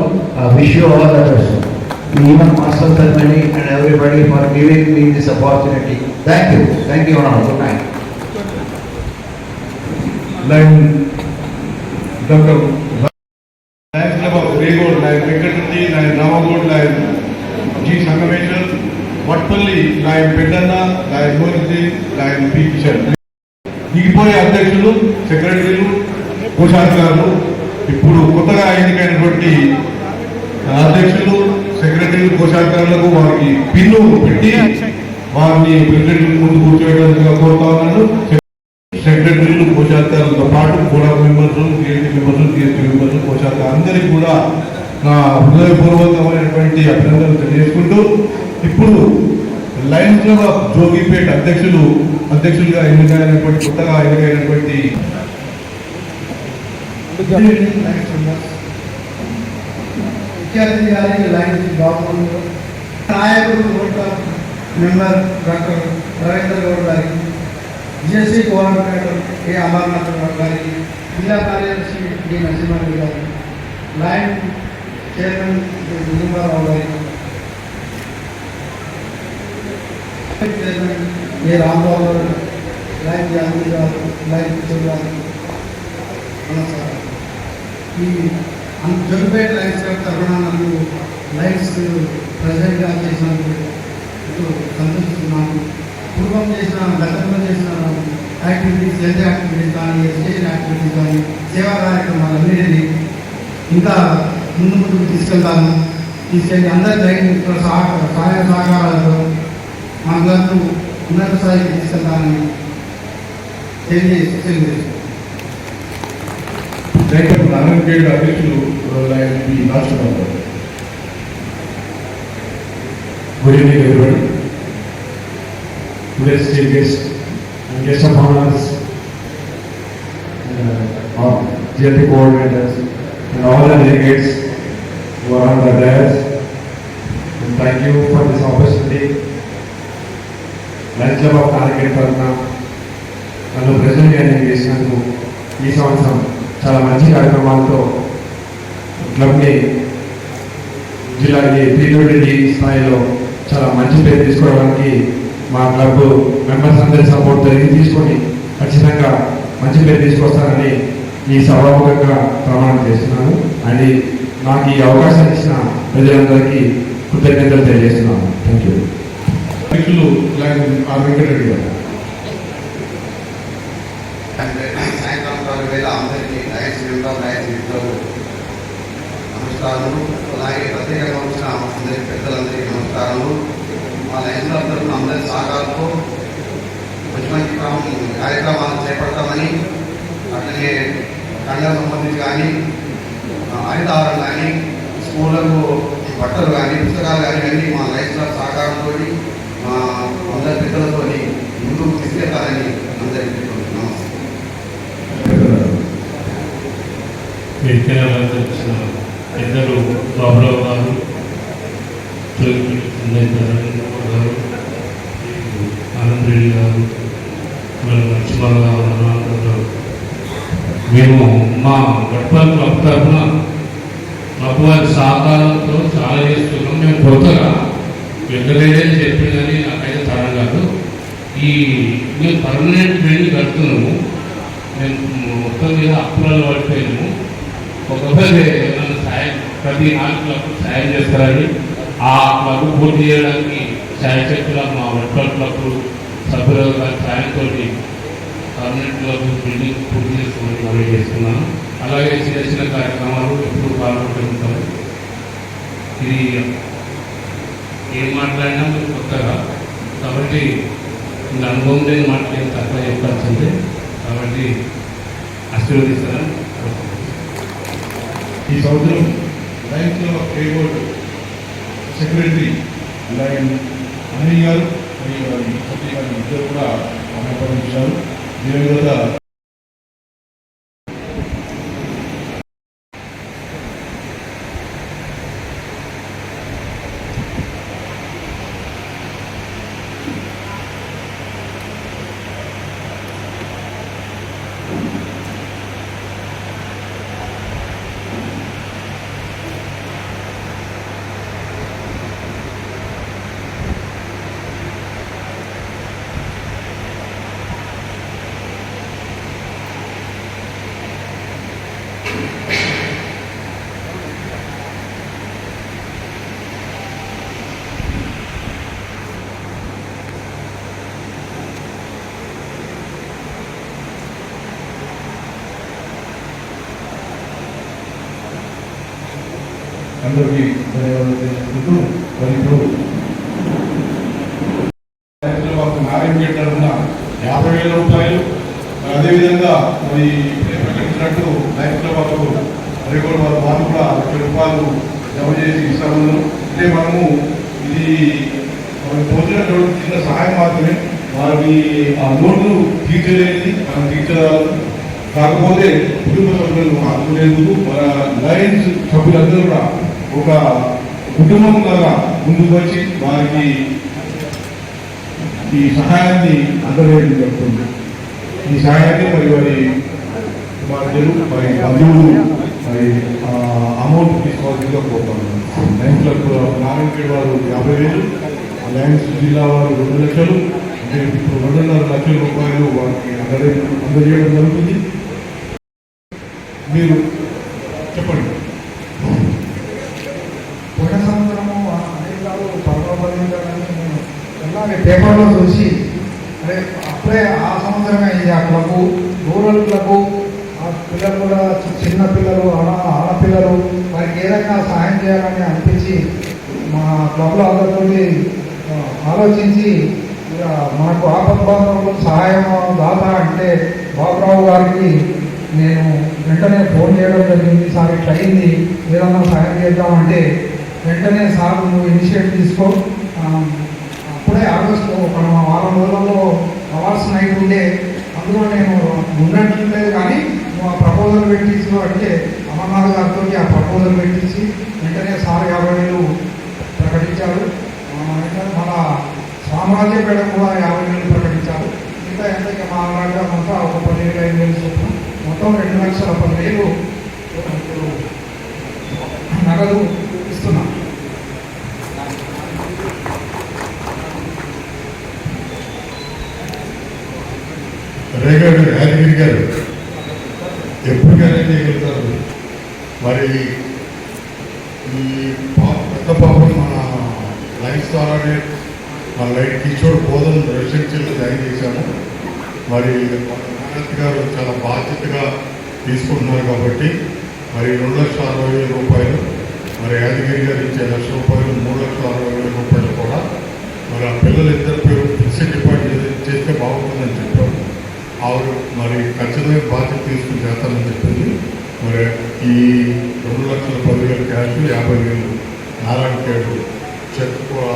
Wish you all the best. Even Master Ceremony and everybody for giving me this opportunity. Thank you. Thank you all. Good night. Lion doctor lion club of Regode lion Venkatareddy lion Ramagoud lion G Sangameshwar Vatpalli lion Peddanna lion Mohiddin lion P Kishan దిగిపోయే అధ్యక్షులు సెక్రటరీలు కోశాధికారులు ఇప్పుడు కొత్తగా ఎన్నికైనటువంటి అధ్యక్షులు సెక్రటరీలు కోశాధికారులకు వారికి pin పెట్టి వారిని ప్రెసిడెంట్ ముందు కూర్చోవడానికి కోరుతా ఉన్నాను. సెక్రటరీలు కోశాధికారులతో పాటు కూడా మెంబర్స్ టీఎస్పీ మెంబర్స్ కోశాధికారులు అందరికీ కూడా నా హృదయపూర్వకమైనటువంటి అభినందనలు తెలియజేసుకుంటూ ఇప్పుడు లయన్స్ క్లబ్ ఆఫ్ జోగిపేట్ అధ్యక్షులుగా ఎన్నికైనటువంటి కొత్తగా ఎన్నికైనటువంటి ముఖ్య అతిథి గారి లయన్స్ బాబు నాయకుడు మెంబర్ డాక్టర్ రవీంద్ర గౌడ్ గారికి, జిఎస్సీ కోఆర్డినేటర్ ఏ అమర్నాథ్ గౌడ్ గారికి, జిల్లా కార్యదర్శి డి నరసింహారెడ్డి గారికి, లయన్ చైర్మన్ దిగంబరరావు గారికి, చైర్మన్ ఏ రాంబాబు గారు, లయన్ యాదవ్ గారు, లయన్ కిషోర్ గారు, నమస్కారం. ఈ జోగిపేట లయన్స్ క్లబ్ తరఫున నన్ను లయన్స్ ప్రెసిడెంట్గా చేసినందుకు సంతోషిస్తున్నాను. పూర్వం గతంలో చేసిన యాక్టివిటీస్, హెల్త్ యాక్టివిటీస్ కానీ, ఎడ్యుకేషన్ యాక్టివిటీస్ కానీ, సేవా కార్యక్రమాలన్నిటినీ ఇంకా ముందుకు తీసుకెళ్ళి అందరి సహాయ సహకారాలతో మా క్లబ్ను ఉన్నత స్థాయికి తీసుకెళ్తానని తెలియజేస్తున్నాను. నారాయణపేట అధ్యక్షులు lion P Rashtrababu. Good evening, everybody. Today's chief guest and guest of honors, our GLP coordinators, and all the delegates who are on the dais. And thank you for this opportunity. Lions Club of Narayan తరఫున నన్ను ప్రెసిడెంట్గా చేసినందుకు ఈ సంవత్సరం చాలా మంచి కార్యక్రమాలతో క్లబ్ని జిల్లాకి పీడబ్ల్యూడీ స్థాయిలో చాలా మంచి పేరు తీసుకోవడానికి మా క్లబ్ మెంబర్స్ అందరి సపోర్ట్ తీసుకొని ఖచ్చితంగా మంచి పేరు తీసుకొస్తానని ఈ సభాముఖంగా ప్రమాణం చేస్తున్నాను. అండ్ నాకు ఈ అవకాశం ఇచ్చిన ప్రజలందరికీ కృతజ్ఞతలు తెలియజేస్తున్నాను. Thank you. అధ్యక్షులు లైన్ ఆర్ వెంకటరెడ్డి గారు. సాయంత్రం 4 వేల అందరికీ లయన్స్ మిత్రులు నమస్కారములు. అలాగే ప్రత్యేకంగా వచ్చిన అందరి పెద్దలందరికీ నమస్కారములు. మా లయన్స్ తరఫున అందరి సహకారంతో మంచి మంచి కార్యక్రమాలు చేపడతామని, అట్లనే కండకు సంబంధించి కానీ, హరితహారం కానీ, స్కూళ్ళకు బట్టలు కానీ, పుస్తకాలు కానీ అన్నీ మా లయన్స్ క్లబ్ సహకారంతో మా అందరి పెద్దలతో ముందుకు తీసుకెళ్తారని అందరికీ పెద్దలు బాబురావు గారు, గారు, ఆనంద్ రెడ్డి గారు, నరసింహారావు గారు, మేము మా గట్పల్ క్లబ్ తరఫున క్లబ్ వారి సహకారంతో చాలా చేస్తున్నాం. మేము కొత్తగా వెంకటరెడ్డి చెప్పిన కానీ నాకైతే తరం కాదు. మేము పర్మనెంట్ ట్రైనింగ్ కడుతున్నాము. మేము మొత్తం మీద అప్పులలో పడిపోయినాము. ఒకవేళ ఏమైనా సాయం ప్రతి 4 క్లబ్కు సాయం చేస్తారని, ఆ క్లబ్ పూర్తి చేయడానికి శాయశక్తుల మా వర్చువల్ క్లబ్ సభ్యుల సాయంతో పర్మనెంట్ క్లబ్ బిల్డింగ్ పూర్తి చేసుకోమని మనం చేస్తున్నాను. అలాగే చిన్న చిన్న కార్యక్రమాలు ఎప్పుడు పాల్గొంటుంటాం. ఇది ఏం మాట్లాడినా మీరు కొత్తగా కాబట్టి ఇంకా అనుభవం లేని మాట్లాడి తక్కువ చెప్పాల్సిందే. కాబట్టి ఆశీర్వదిస్తాను. ఈ సంవత్సరం Lions club of Regode secretary lion Anil గారు మరియు వారి సత్య గారు ఇద్దరు కూడా ఆహ్వానించారు. దీని మీద అందరికీ ధన్యవాదాలు తెలుసుకుంటూ మరి ఇప్పుడు నారాయణ తరఫున 50,000 రూపాయలు, అదేవిధంగా మరి ప్రకటించినట్టు రైతుల వరకు అది కూడా వారు కూడా 1,00,000 రూపాయలు జమ చేసి ఇస్తామన్నారు. అంటే మనము ఇది మనం తోచినటువంటి చిన్న సహాయం మాత్రమే, వారికి ఆ లోన్లు తీర్చలేనిది మనం తీర్చరాదు. కాకపోతే కుటుంబ సభ్యులను ఆదుకునేందుకు మన లయన్స్ సభ్యులందరూ కూడా ఒక కుటుంబం లాగా ముందుకు వచ్చి వారికి ఈ సహాయాన్ని అందజేయడం జరుగుతుంది. ఈ సహాయాన్ని మరి వారి కుమార్తెలు మరి బంధువులు మరి అమౌంట్ తీసుకోవాల్సిందిగా కోరుతున్నాను. లయన్స్ నారాయణ వారు 50,000, లయన్స్ జిల్లా వారు 2 లక్షలు, అంటే ఇప్పుడు 2.5 లక్షల రూపాయలు వారికి అందజేయడం జరుగుతుంది. మీరు చెప్పండి. పోయిన సంవత్సరము అనిల్ గారు పర్వపడిందని నేను ఇలాగే పేపర్లో చూసి అదే అప్పుడే ఆ సంవత్సరమే ఇది ఆ క్లబ్, రూరల్ క్లబ్, ఆ పిల్లలు కూడా చిన్న పిల్లలు ఆడపిల్లలు వారికి ఏ రకంగా సహాయం చేయాలని అనిపించి మా క్లబ్లో అందరితో ఆలోచించి ఇక మనకు ఆపద్బాంధవులు సహాయం దాత అంటే బాబురావు గారికి నేను వెంటనే ఫోన్ చేయడం జరిగింది. సార్ ఇట్లా అయింది, ఏదన్నా సహాయం చేద్దామంటే వెంటనే సార్ నువ్వు ఇనిషియేటివ్ తీసుకో, అప్పుడే ఆగస్టు ఒక వారం రోజులలో అవార్డ్స్ నైట్ ఉండే, అందులో నేను ఉన్నట్లేదు కానీ నువ్వు ఆ ప్రపోజల్ పెట్టించు అంటే అమర్నాథ్ గారితో ఆ ప్రపోజల్ పెట్టించి వెంటనే సార్ 50,000 ప్రకటించారు. మన సామ్రాజ్యపేట కూడా 50,000 ప్రకటించారు. ఇంకా ఎంతకి మా అలాగా అంతా ఒక 15,000 చొప్పున మొత్తం 2,10,000 నగదు ఇస్తున్నాం. రేగాడు యాదగిరి గారు ఎప్పటికైనా చేయగలుగుతారు. మరి ఈ పెద్ద పాపం మన లైఫ్ ద్వారానే మన లైఫ్ కిషోర్ బోధన రెసిడెన్షియల్ జాయిన్ చేశాము. మరి నారాయణ గారు చాలా బాధ్యతగా తీసుకుంటున్నారు కాబట్టి మరి 2,60,000 రూపాయలు, మరి యాదగిరి గారు ఇచ్చే 1,00,000 రూపాయలు, 3,60,000 రూపాయలు కూడా మరి ఆ పిల్లలిద్దరి పేరు ఫిక్స్డ్ డిపాజిట్ చేస్తే బాగుంటుందని చెప్పారు. ఆవిడ మరి ఖచ్చితంగా బాధ్యత తీసుకుని చేస్తానని చెప్పింది. మరి ఈ 2,10,000 క్యాష్, 50,000 నారాయణ గారు చెక్ కూడా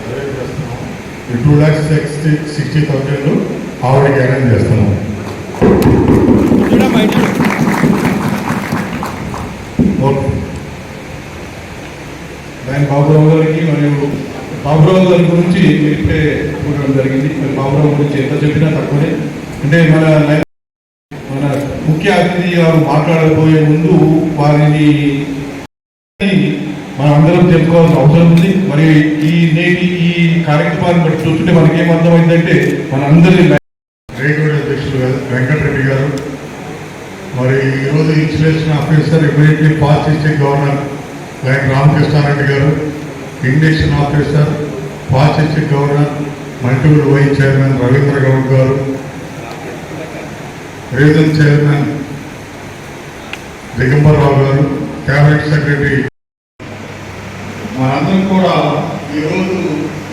అరేంజ్ చేస్తున్నాం. ఈ 2,60,000 ఆవిడకి అరేంజ్ చేస్తున్నాం. ఓకే, దాని బాబురావు గారికి మరియు బాబురావు గారి గురించి ఇప్పుడే చూడడం జరిగింది. మరి బాబురావు గురించి ఎంత చెప్పినా తక్కువనే. అంటే మన ముఖ్య అతిథి గారు మాట్లాడబోయే ముందు వారిని మనం అందరం తెలుసుకోవాల్సిన అవసరం ఉంది. మరి నేటి ఈ కార్యక్రమాన్ని బట్టి చూస్తుంటే మనకి ఏమర్థమైందంటే మనందరి రేగోడి అధ్యక్షులు వెంకటరెడ్డి గారు, మరి ఈరోజు ఇన్స్టిట్యూషన్ ఆఫీసర్ ఇమీడియట్లీ పాస్ చేసే governor like Ramakrishna Reddy garu, induction officer pass చేసే governor multiple vice chairman Ravindra Goud garu, region chairman Digambarrao గారు, క్యాబినెట్ సెక్రటరీ, మనందరం కూడా ఈరోజు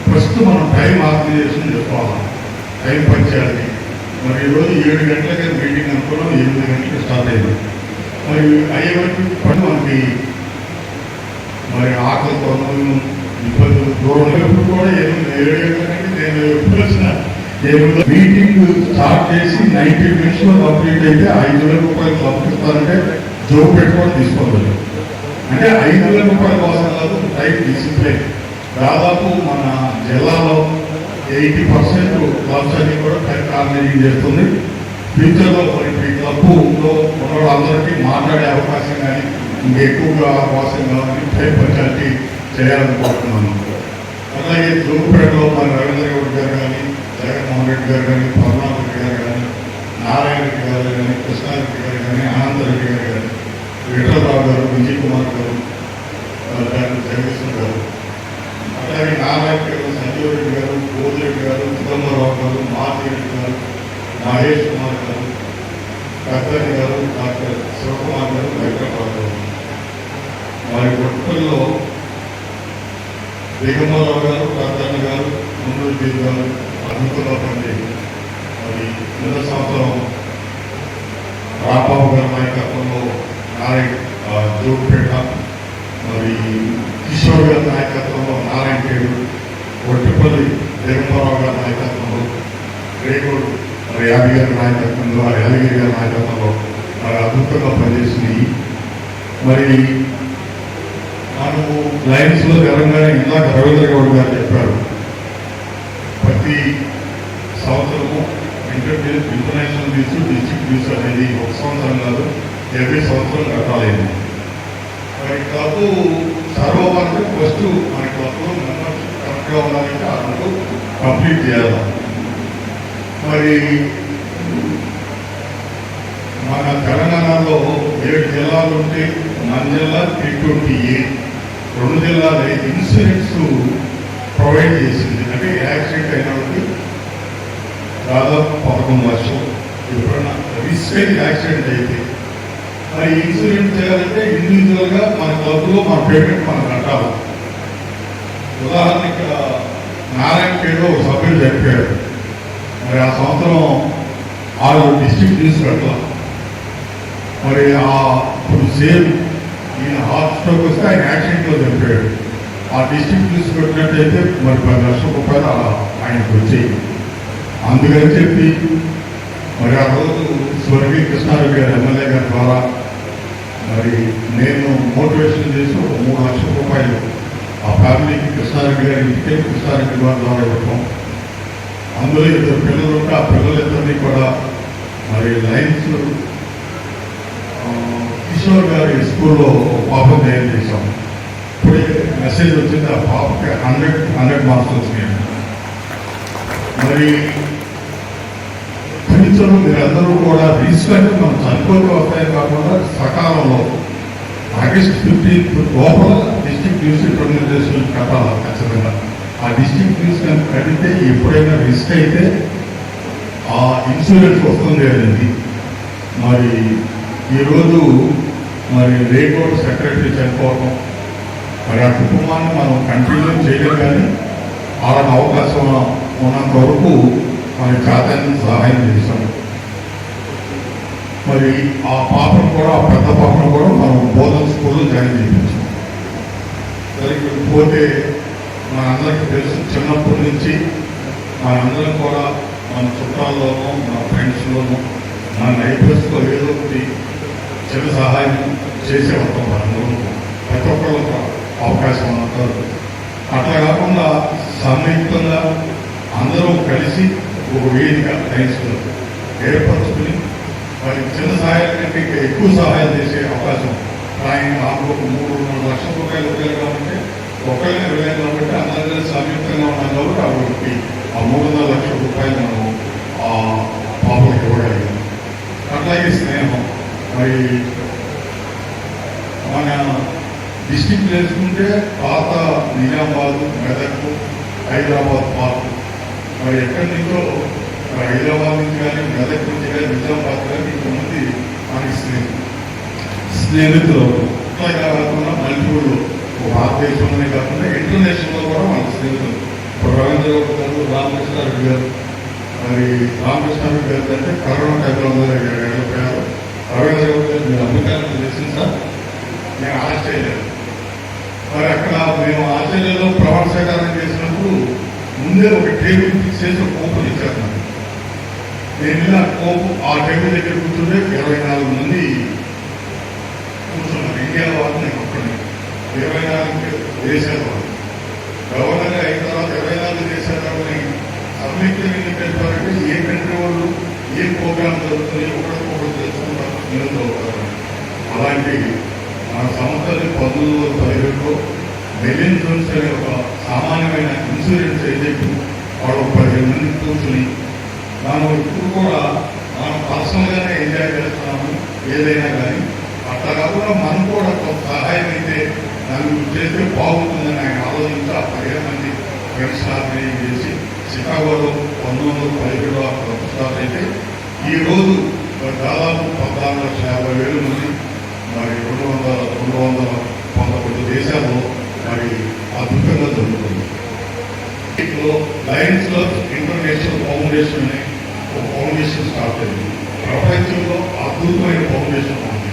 ప్రస్తుతం మనం టైం ఆర్గనైజేషన్ చేసుకోవాలి, టైం పంచాలి. మరి ఈరోజు 7 గంటలకి మీటింగ్ అనుకున్నాం, 8 గంటలకు స్టార్ట్ అయింది. మరి అయ్యే వరకు మనకి మరి ఆకలితో ఇబ్బందులు దూరం ఎప్పుడు కూడా 7 గంటలకి నేను ఎప్పుడు వచ్చినా మీటింగ్ స్టార్ట్ చేసి 90 minutes లో కంప్లీట్ అయితే 5,000 రూపాయలు పంపిస్తారంటే జోబు పెట్టుకొని తీసుకోవాలి. అంటే 5,000 రూపాయల కోసం కాదు, టైప్ డిసిప్లైన్. దాదాపు మన జిల్లాలో 80% క్లబ్స్ అన్ని కూడా టైప్ ఆర్గనైజింగ్ చేస్తుంది. ఫ్యూచర్లో మరి ఈ క్లబ్లో ఉన్న వాళ్ళందరికీ మాట్లాడే అవకాశం కానీ ఇంకెక్కువగా అవకాశం కావాలని టైప్ పంచాయతీ చేయాలనుకుంటున్నాను. అలాగే జోగుపేటలో మన రవీంద్ర గౌడ్ గారు కానీ, జగన్మోహన్ రెడ్డి గారు కానీ, పద్మనాభ రెడ్డి గారు కానీ, నారాయణ రెడ్డి గారు కానీ, కృష్ణారెడ్డి గారు కానీ, అనంతరెడ్డి గారు కానీ, విఠలరావు గారు, విజయ్ కుమార్ గారు, డాక్టర్ జగదీశ్వర్ గారు, అలాగే నారాయణ గారు, సంజీవ్ రెడ్డి గారు, కోదిరెడ్డి గారు, చిదంబరరావు గారు, మాధురెడ్డి గారు, మహేష్ కుమార్ గారు, కత్తని గారు, డాక్టర్ శివకుమార్ గారు, వెంకటరావు గారు. వారి కొట్టుల్లో దిగంబరరావు గారు, కత్తన్న గారు, ముందు గారు అద్భుతంగా పనిచేసి మరి గత సంవత్సరం రాంబాబు గారి నాయకత్వంలో జోగుపేట, మరి కిషోర్ గారి నాయకత్వంలో నారాయణపేట, ఒట్టిపల్లి దిగంబరరావు గారి నాయకత్వంలో రేగోడు, మరి యాదగిరి గారి నాయకత్వంలో, యాదగిరి గారి నాయకత్వంలో మరి అద్భుతంగా పనిచేసినాయి. మరి మనము లైన్స్ లో జరగానే ఇందాక రవీంద్ర గౌడ్ గారు చెప్పారు, ప్రతి సంవత్సరము ఇంటర్నేషనల్ న్యూస్, డిస్ట్రిక్ట్ న్యూస్ అనేది ఒక సంవత్సరం కాదు, ఎవ్రీ సంవత్సరం కట్టాలి. మరి క్లబ్ సర్వమంటే ఫస్ట్ మన క్లబ్లో మెంబర్షిప్ కరెక్ట్గా ఉండాలంటే అందుకు కంప్లీట్ చేయాలి. మరి మన తెలంగాణలో 7 జిల్లాలు ఉంటే మన జిల్లా 328, 2 జిల్లాలు ఇన్సూరెన్స్ ప్రొవైడ్ చేసింది. అంటే యాక్సిడెంట్ అయిన వాళ్ళకి దాదాపు 11 లక్షలు. ఎప్పుడన్నా రిస్క్ అయింది యాక్సిడెంట్ అయితే మరి ఇన్సూరెన్స్ చేయాలంటే ఇండివిజువల్గా మన క్లబ్లో మన పేమెంట్ మనం కట్టాలి. ఉదాహరణకి నారాయణపేటలో ఒక సభ్యులు చనిపోయారు. మరి ఆ సంవత్సరం 6 డిస్ట్రిక్ట్ న్యూస్ కట్టాలి. మరి ఇప్పుడు సేమ్ ఈయన హార్ట్ స్ట్రోక్ వస్తే ఆయన యాక్సిడెంట్లో చనిపోయాడు. ఆ డిస్ట్రిక్ట్ న్యూస్ పెట్టినట్టయితే మరి 10 లక్షల రూపాయలు ఆయనకు వచ్చాయి. అందుకని చెప్పి మరి ఆ రోజు స్వర్గీయ కృష్ణారెడ్డి గారు ఎమ్మెల్యే గారి ద్వారా మరి నేను మోటివేషన్ చేసి ఒక 3 లక్షల రూపాయలు ఆ ఫ్యామిలీకి కృష్ణారెడ్డి గారి ఇంటికి కృష్ణారెడ్డి గారి ద్వారా ఇవ్వటం. అందులో 2 పిల్లలు ఉంటే ఆ పిల్లలిద్దరినీ కూడా మరి లైన్స్ కిషోర్ గారి స్కూల్లో పాపం తయారు చేశాం. ఇప్పుడే మెసేజ్ వచ్చింది, ఆ పాపకి 100 మార్క్స్ వచ్చినాయి. మరి ఫ్యూచర్లో మీరందరూ కూడా రిస్క్ అంటే మనం చనిపోతే వస్తాయి కాకుండా సకాలంలో ఆగస్ట్ 15 లోపల డిస్ట్రిక్ట్ న్యూస్ ఇంటర్నేషనల్ కట్టాలి ఖచ్చితంగా. ఆ డిస్ట్రిక్ట్ న్యూస్ కనుక కడితే ఎప్పుడైనా రిస్క్ అయితే ఆ ఇన్సూరెన్స్ వస్తుంది అనేది. మరి ఈరోజు మరి రేకోడ్ సెక్రటరీ చనిపోవటం, మరి ఆ కుటుంబాన్ని మనం కంటిన్యూ చేయలేం, కానీ వాళ్ళకి అవకాశం ఉన్నంత వరకు మన ఖాతాన్ని సహాయం చేశాం. మరి ఆ పాపను కూడా, ఆ పెద్ద పాపను కూడా మనం బోధన స్కూల్లో జాయిన్ చేయించాం. సరే ఇక్కడికి పోతే మనందరికీ తెలుసు, చిన్నప్పటి నుంచి మనందరం కూడా మన చుట్టాల్లోనూ, మన ఫ్రెండ్స్లోనూ, మన నైబర్స్లో ఏదో ఒకటి చిన్న సహాయం చేసే ఉంటాం. మనందరూ ప్రతి ఒక్కళ్ళు అవకాశం ఉంటారు. అట్లా కాకుండా సంయుక్తంగా అందరూ కలిసి ఒక వేదిక లైన్స్లో ఏర్పరచుకుని మరి చిన్న సహాయాల కంటే ఇంకా ఎక్కువ సహాయం చేసే అవకాశం. ఆయన నాకు ఒక 3 లక్షల రూపాయలు ఉపయోగం కాబట్టి ఒకళ్ళనే వెళ్ళాం కాబట్టి అందరూ సంయుక్తంగా ఉన్నాం కాబట్టి ఒకటి ఆ 300 లక్షల రూపాయలు మనం ఆ పాపలకి ఇవ్వగలిగాం. అట్లాగే స్నేహం, మరి మన డిస్టిక్ వేసుకుంటే పాత నిజామాబాద్, మెదక్, హైదరాబాద్ పార్క్, మరి ఎక్కడి నుంచో హైదరాబాద్ నుంచి కానీ, మెదక్ నుంచి కానీ, నిజామాబాద్ కానీ ఇంతమంది మనకి స్నేహితులు. అట్లా కాకుండా మల్టిపుల్ భారతదేశంలోనే కాకుండా ఇంటర్నేషనల్లో కూడా మనకి స్నేహితులు. ఇప్పుడు రవీంద్ర గౌడ్ గారు, రామకృష్ణారెడ్డి గారు, మరి రామకృష్ణారెడ్డి గారు అంటే కరోనా టైంలో వెళ్ళిపోయారు. రవీంద్ర గౌడ్ గారు మీరు అమెరికాలో చేసింది సార్, నేను ఆశ్చర్యలేదు. మరి అక్కడ మేము ఆచరణలో ప్రమాణ స్వీకారం చేసినప్పుడు ముందే ఒక టేబుల్ ఫిక్స్ చేసి ఒక కోపం ఇచ్చారు నాకు. నేను ఆ టేబుల్ దగ్గర కూర్చుంటే 24 మంది కూర్చున్నారు. ఇండియాలో వాళ్ళు నేను ఒక్కడే 24 దేశాల వాళ్ళు. గవర్నర్ అయిన తర్వాత 24 దేశాల వాళ్ళని సంయుక్త ఎన్నికలంటే ఏ కంట్రీ వాళ్ళు ఏ ప్రోగ్రామ్ జరుగుతుంది ఒకరికొకరు తెలుసుకుంటారు, నిలదవుతారు. అలాంటి మన సంస్థని 1917లో మెలిన్ జోన్స్ అనే ఒక సామాన్యమైన ఇన్సూరెన్స్ ఏజెంట్ వాళ్ళు 15 మంది కూర్చుని మనం ఇప్పుడు కూడా మనం పర్సనల్గానే ఎంజాయ్ చేస్తున్నాము ఏదైనా కానీ. అట్లా కాకుండా మనం కూడా కొంత సహాయం అయితే దాన్ని చేస్తే బాగుంటుందని ఆయన ఆలోచించి ఆ 15 మంది ఫ్రెండ్స్ ఆర్గనైజ్ చేసి చికాగోలో 1917లో అక్కడ స్టార్ట్ అయితే ఈరోజు దాదాపు 14,50,000 మంది మరి 211 దేశాల్లో మరి అద్భుతంగా జరుగుతుంది. లయన్స్ క్లబ్ ఇంటర్నేషనల్ ఫౌండేషన్ అనే ఒక ఫౌండేషన్ స్టార్ట్ అయింది. ప్రపంచంలో అద్భుతమైన ఫౌండేషన్ ఉంది.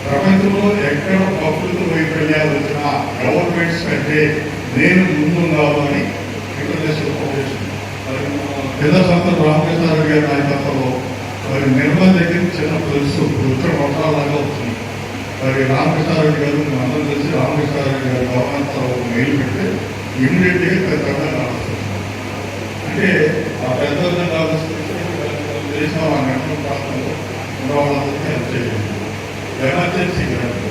ప్రపంచంలో ఎక్కడ ప్రకృతి వైఫల్యాలు వచ్చినా గవర్నమెంట్స్ కంటే నేను ముందున్నాను అని ఇంటర్నేషనల్ ఫౌండేషన్ జిల్లా సంస్థలు రామకృష్ణారెడ్డి గారి నాయకత్వంలో మరి నిర్మల్ దగ్గర చిన్న తెలుసు ఉత్తర సంవత్సరాలుగా వచ్చింది. మరి రామకృష్ణారెడ్డి గారు అందరం తెలిసి రామకృష్ణారెడ్డి గారు గవర్నమెంట్తో మెయిల్ పెడితే ఇమీడియట్గా పెద్దగా నడుస్తుంది. అంటే ఆ పెద్దగా చేసిన ఆ నెట్వర్క్ ప్రాంతంలో ఉన్న వాళ్ళందరికీ హెల్ప్ చేయాలి. ఎమర్జెన్సీ గ్రాంట్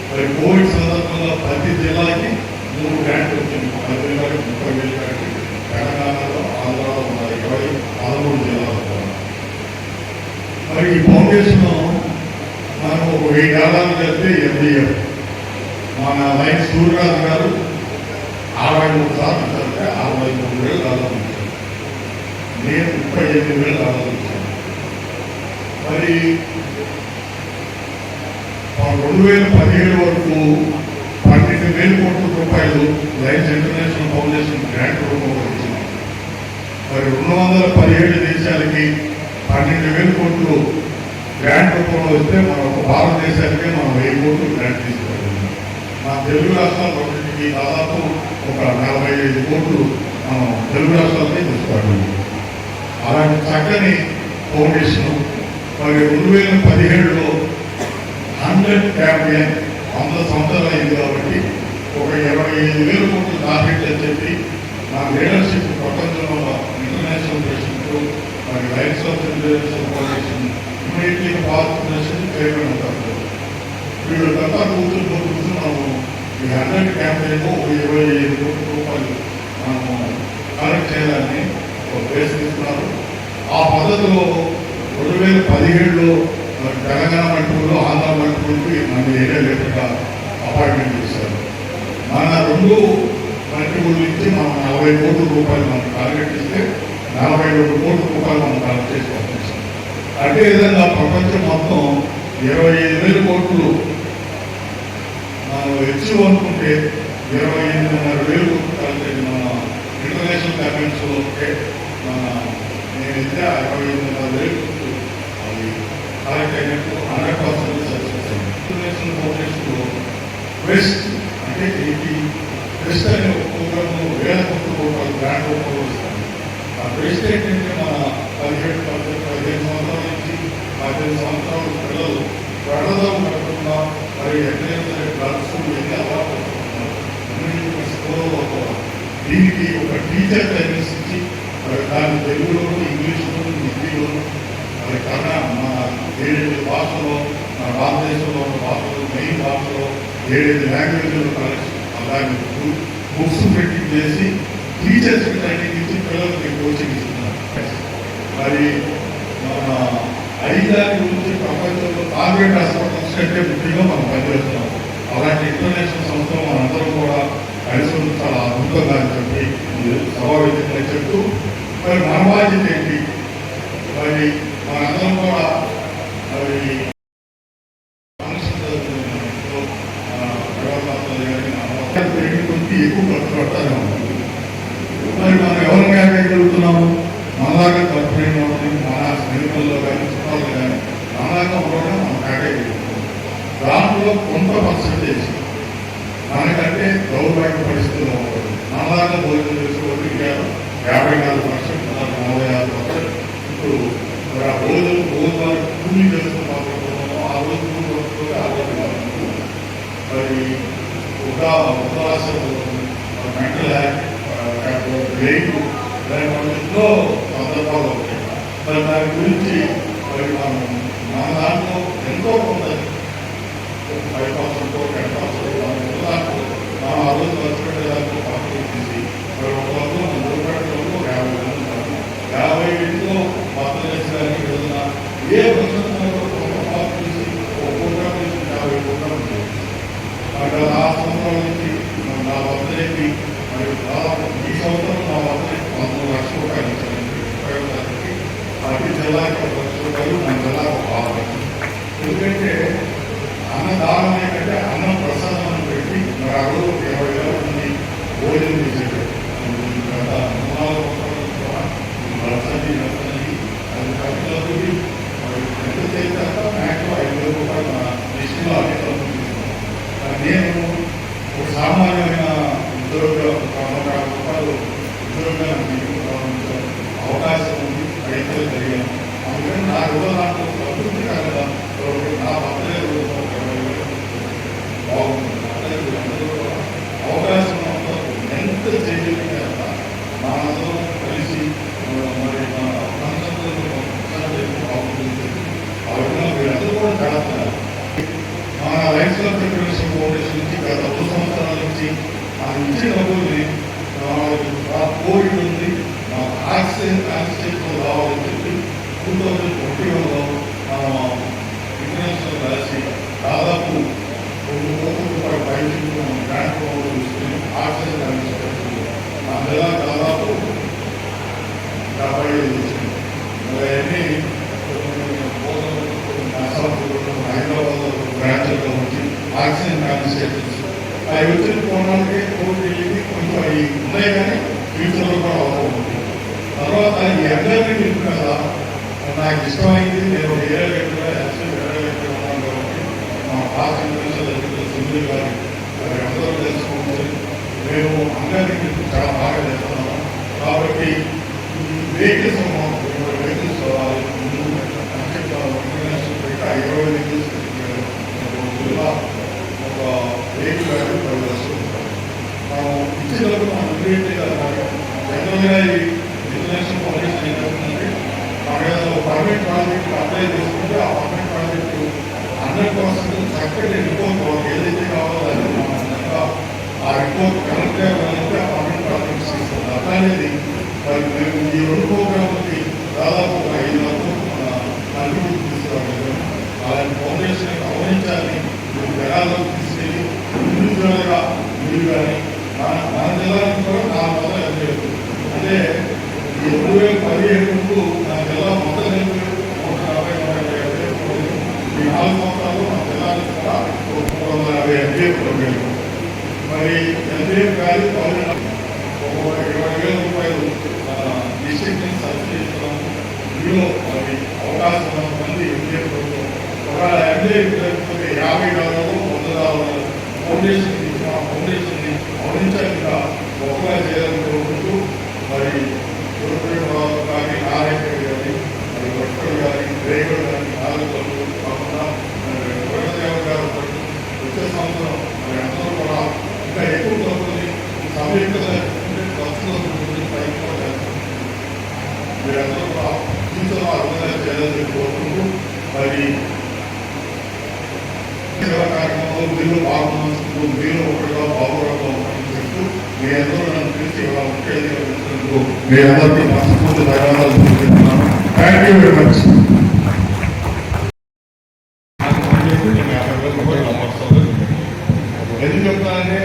మరి కోవిడ్ సందర్భంగా ప్రతి జిల్లాకి 3 గ్రాంట్లు వచ్చింది. 10,000 30,000 కాడికి తెలంగాణలో ఆంధ్రాలో ఉన్నాయి 13 జిల్లాలో. మరి ఈ ఫౌండేషన్ మనం ఒక 1000 ఏళ్ళాలు చేస్తే MDF మన లైన్ సూర్యరాజు గారు 63 సార్లు చదివితే 63,000 ఆలోచించాను. నేను 38,000 ఆలోచించాను. మరి 2017 వరకు 12,000 కోట్ల రూపాయలు లైన్స్ ఇంటర్నేషనల్ ఫౌండేషన్ గ్రాంట్ రూపంలో ఇచ్చింది. మరి 217 దేశాలకి 12,000 కోట్లు గ్రాంట్ రూపంలో వస్తే మన ఒక భారతదేశానికి మనం 1000 కోట్లు గ్రాంట్ తీసుకోవాలి. మన తెలుగు రాష్ట్రాలన్నింటికి దాదాపు ఒక 45 కోట్లు మనం తెలుగు రాష్ట్రాలకే తీసుకోవాలి. అలాంటి చక్కని ఫౌండేషన్ మరి 2017లో 100 క్యాంపియన్ 100 సంవత్సరాలు అయింది కాబట్టి ఒక 25,000 కోట్లు టార్గెట్ అని చెప్పి నా లీడర్షిప్ ప్రపంచంలో ఇంటర్నేషనల్ ప్రెసిడెంట్ మరి lines of international foundation immediately భారత ప్రెసిడెంట్ చైర్మన్ అవుతారు. వీళ్ళంతా కూర్చుని మనము ఈ 100 క్యాంపెయిన్ 25 కోట్ల రూపాయలు మనము కలెక్ట్ చేయాలని ఒక ప్లేస్ తీసుకున్నారు. ఆ పద్ధతిలో 2017లో తెలంగాణ మల్టిపుల్లో ఆంధ్ర మల్టిపుల్కి మన ఏరియా లేకుండా అపాయింట్మెంట్ చేశారు. మన 2 మల్టిపుల్ నుంచి మనం 40 కోట్ల రూపాయలు మనం టార్గెట్ ఇస్తే 42 కోట్ల రూపాయలు మనం కలెక్ట్ చేసి పంపించాం. అదేవిధంగా ప్రపంచం మొత్తం 25,000 కోట్లు మనం హెచ్చు అనుకుంటే 28,500 కోట్లు కలెక్ట్ అయింది. మన ఇంటర్నేషనల్ కన్వెన్షన్లో మన నేను ఇస్తే 28,500 కోట్లు అది కలెక్ట్ అయినట్టు 100% సక్సెస్ అయింది. ఇంటర్నేషనల్ ఫౌండేషన్లో వెస్ట్ అంటే వెస్ట్ అనే ఒక ప్రోగ్రామ్ 1,000 కోట్ల రూపాయలు గ్రాంట్ రూపంలో ఇస్తాను. ఆ వెస్ట్ ఏంటంటే మన 15 సంవత్సరాల నుంచి 15 సంవత్సరాల పిల్లలు పెడదాం కట్టకుండా మరి ఎక్కడైనా డ్రగ్స్ ఎన్ని అలవాటు దీనికి ఒక టీచర్ ట్రైనింగ్స్ ఇచ్చి మరి దాని తెలుగులోను ఇంగ్లీష్లోను హిందీలోను మరి కన్నా మన 7 భాషలో మన భారతదేశంలో ఉన్న భాషలు మెయిన్ భాషలో 7 లాంగ్వేజ్లో దాన్ని బుక్స్ ప్రింటింగ్ చేసి టీచర్స్కి ట్రైనింగ్ ఇచ్చి పిల్లలకి కోచింగ్ ఇస్తున్నారు. మరి మన ఐదారి గురించి ప్రపంచంలో కార్పొరేట్ హాస్పిటల్స్ కంటే ముఖ్యంగా మనం పనిచేస్తున్నాం. అలాంటి ఇంటర్నేషనల్ సంస్థలు మనందరం కూడా కలిసి ఉంది చాలా అద్భుతంగా అని చెప్పి సభావేదికగా చెప్తూ మరి మన బాధ్యత ఏంటి మరి మనందరం కూడా మరి కొద్ది ఎక్కువ ఖర్చు పడతానే ఉంటుంది. మరి మనం ఎవరిని వేయగలుగుతున్నాము? మనలాగా ఖర్చు మన స్నేహితుల్లో కానీ చుట్టాలు కానీ మనలాగా ఉండడం మనం కేటాయించుకుంటాం. దాంట్లో కొంత పర్సెంటేజ్ మనకంటే దౌర్భాగ్య పరిస్థితుల్లో ఉంటుంది. మనలాగా భోజనం చేసుకోవాలి ఇండియాలో 54% 46%. ఇప్పుడు మరి ఆ భోజనం కూలీ చేస్తున్నారు. ఆ రోజు కూలి వస్తుంది, ఆ రోజు మరి ఉదాసం మెంటల్ బ్రెయిన్ ఎన్నో సందర్భాలు ఉంటాయి. మరి దాని గురించి మరి మన దాంట్లో ఎంతో కొంత 5% 10% దాంట్లో మనం ఆ రోజు ఖర్చు పెట్టేదాంట్లో పక్కన తీసి మరి ఒక వందలు 50 ఇంట్లో మొత్తం చేసేదానికి ఏదైనా ఏ ప్రశ్న తీసి ఒక ప్రోగ్రామ్ చేసి 50 ప్రోగ్రామ్ అక్కడ ఆ సంవత్సరం నుంచి నా వద్దకి మరియు దాదాపు ఈ సంవత్సరం నా వద్దకి 19 లక్షల రూపాయలు ఇచ్చారండి. ప్రతి జిల్లాకి 1 లక్ష రూపాయలు, మన జిల్లాకు 6 లక్షలు. ఎందుకంటే అన్నదానం ఏంటంటే అన్నం ప్రసాదం పెట్టి మరి ఆ రోజు 20,000 మంది భోజనం చేసేది. గత 4 సంవత్సరాలు అది ఖర్చులకి మరి ఎంత చేశాక మ్యాక్సిమం 5,000 రూపాయలు మన లిస్టులో అన్ని నేను ఒక సామాన్యమైన ఉద్యోగ 100 రూపాయలు ఉద్యోగాన్ని అవకాశం ఉంది, రైతులు జరిగాను. అందుకని నా యువదాంట్లో అభివృద్ధి కాగల నా భద్రత బాగుంటుంది. అవకాశం ఎంత చేయగలిగితే మా అందరం కలిసి మరి మన బాగుంటుంది. ఆ విధంగా మీరందరూ కూడా చేస్తున్నారు. మన రైట్స్ ఆఫ్ ప్రిపరేషన్ ఫౌండేషన్ నుంచి గత 2 సంవత్సరాల నుంచి మనం ఇచ్చిన డబ్బుల్ని కోవిడ్ ఉంది, ఆక్సిజన్ కాన్స్టిట్యూషన్ రావాలని చెప్పి 2021లో ఇంటర్నేషనల్ కలిసి దాదాపు 2 కోట్ల రూపాయల పైకి గ్రాంట్ తీసుకుని ఆక్సిజన్ కాన్స్టిట్యూషన్ అందులో దాదాపు 55 వచ్చింది. మరి అన్నీ హైదరాబాద్ బ్రాంచ్లో వచ్చి ఆక్సిజన్ కాన్సన్ట్రేషన్స్ అవి వచ్చిన కోణానికి కోర్టు వెళ్ళి కొంచెం అవి ఉన్నాయి, కానీ ఫ్యూచర్లో కూడా అవసరం ఉంది. తర్వాత ఈ అందరినీ నింపు కదా నాకు ఇష్టమైంది. నేను ఏరియా ఉన్నాను కాబట్టి మా పాస్ ఇంటర్నేషనల్ సునీల్ గారి అందరూ తెలుసుకుంటే మేము అందరినీ చాలా బాగా చేస్తున్నాము. కాబట్టి ఈ వెహికల్స్ వెహికల్స్ ఇంటర్నేషనల్ పెట్టి 20 వెహికల్స్ ఒక వెహికల్ మనం ఇచ్చేటప్పుడు మనం ఇమీడియట్గా జనరల్గా ఈ ఇంటర్నేషనల్ ఫౌండేషన్ ఏం చేస్తుందంటే మన ఏదైనా పర్మనెంట్ ప్రాజెక్ట్ అప్లై చేసుకుంటే ఆ పర్మనెంట్ ప్రాజెక్టు 100% చక్కటి రిపోర్ట్ వాళ్ళకి ఏదైతే కావాలో అది ఆ రిపోర్ట్ కరెక్ట్గా వెళ్ళాలంటే ఆ పర్మనెంట్ ప్రాజెక్ట్స్ ఇస్తుంది. అట్లానేది మరి మేము ఈ 2 ప్రోగ్రాములకి దాదాపు ఒక 5 లక్షలు కంట్రిబ్యూట్ తీసుకురావాలి. అలాంటి ఫౌండేషన్ గమనించాలి. జనాల్లో తీసుకెళ్ళి ఇండివిజువల్గా మీరు కానీ మన జిల్లాకి కూడా 4 వందల ఎంపీలు అంటే ఈ 2017 ముందు నా జిల్లా మొత్తం 140 ఈ 4 సంవత్సరాలు మన జిల్లాకి కూడా 350 ఎంపీలు. మరి ఎంపీఎఫ్ కానీ 20,000 రూపాయలు డిస్ట్రిక్ట్ నుంచి సబ్సిడీ ఇస్తున్నాము. ఇందులో మరి అవకాశం ఉన్న మంది ఎంపీఎఫ్ ఒకవేళ ఎంపీఎఫ్ లేకపోతే $50 $100 ఫౌండేషన్ ఇచ్చిన ఫౌండేషన్ని గమనించకుండా గొప్పగా చేయాలని కోరుకుంటూ మరి గురుప్రేమ కానీ నారాయణ కానీ మరి భక్తులు కానీ రేగులు కానీ నాలుగు కాకుండా గురుదేవ గారు వచ్చే సంవత్సరం మరి అందరూ కూడా ఇంకా ఎక్కువ డబ్బుల్ని సమీకృత ఖర్చుల గురించి ప్రయత్నం చేస్తారు. మీరందరూ కూడా ఫ్యూచర్లో అర్థంగా చేయాలని కోరుకుంటూ మరి సేవా కార్యక్రమంలో మీరు బాగున్నందుకు మీరు ఒకటిగా బాగురాగా చెప్తూ మీ అందరూ నన్ను పిలిచి ఇలా ముఖ్యంగా వచ్చినందుకు మీ అందరికీ మనస్ఫూర్తి ధన్యవాదాలు తెలియజేస్తున్నాను. Thank you very much. ఎందుకు చెప్తానంటే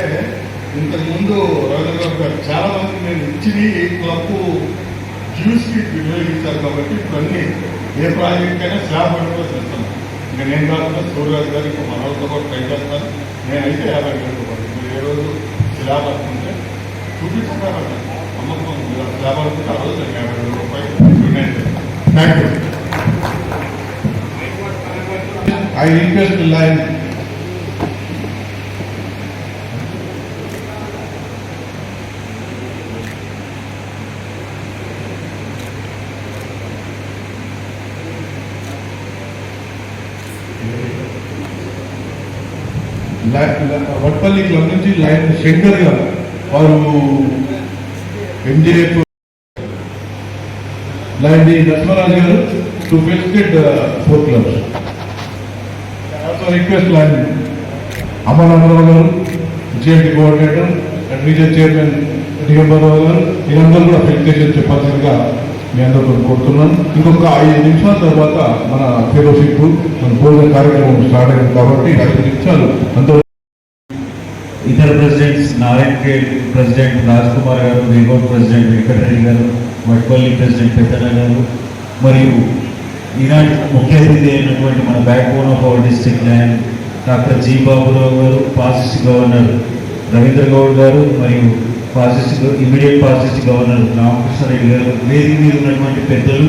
ఇంతకుముందు రవీంద్రబాబు గారు చాలా మంది నేను ఇచ్చింది క్లబ్ జ్యూస్కి వినియోగించారు కాబట్టి ఇప్పుడు అన్ని ఏ ప్రాజెక్ట్ అయినా స్లాబ్ పట్టుకొని చేస్తాను. ఇంకా నేను కాకుండా సూర్యరాజు గారు ఇంకా మనోళ్ళతో కూడా ట్రై చేస్తాను. నేనైతే 50,000 రూపాయలు మీరు ఏ రోజు స్లాబ్ అనుకుంటే చూపించగలరు. నమ్మకం స్లాబ్ అనుకుంటే ఆ రోజు నేను 50,000 రూపాయలు. Thank you. I request the line. Vatpalli club నుంచి లైన్ శంకర్ గారు వారు MJF lion D Narasimharaju garu to facilitate 4 clubs. Also request line Amararao garu GMT coordinator and region chairman Digambararao garu వీరందరూ కూడా ఫెసిలిటేషన్ చెప్పాల్సిందిగా మీ అందరితో కోరుతున్నాను. ఇంకొక 5 నిమిషాల తర్వాత మన ఫెలోషిప్ మన భోజన కార్యక్రమం స్టార్ట్ అయింది కాబట్టి 5 నిమిషాలు అందరూ ఇతర ప్రెసిడెంట్స్ నారాయణ ఖేడ్ ప్రెసిడెంట్ రాజ్ కుమార్ గారు, వేగోడ్ ప్రెసిడెంట్ వెంకటరెడ్డి గారు, వట్పల్లి ప్రెసిడెంట్ పెద్దన్న గారు మరియు ఈనాటి ముఖ్య అతిథి అయినటువంటి మన back bone of our district land doctor G Baburao గారు, ఫాసిస్ట్ గవర్నర్ రవీంద్ర గౌడ్ గారు మరియు ఇమీడియట్ ఫాసిస్ట్ గవర్నర్ రామకృష్ణారెడ్డి గారు, వేదిక మీద ఉన్నటువంటి పెద్దలు,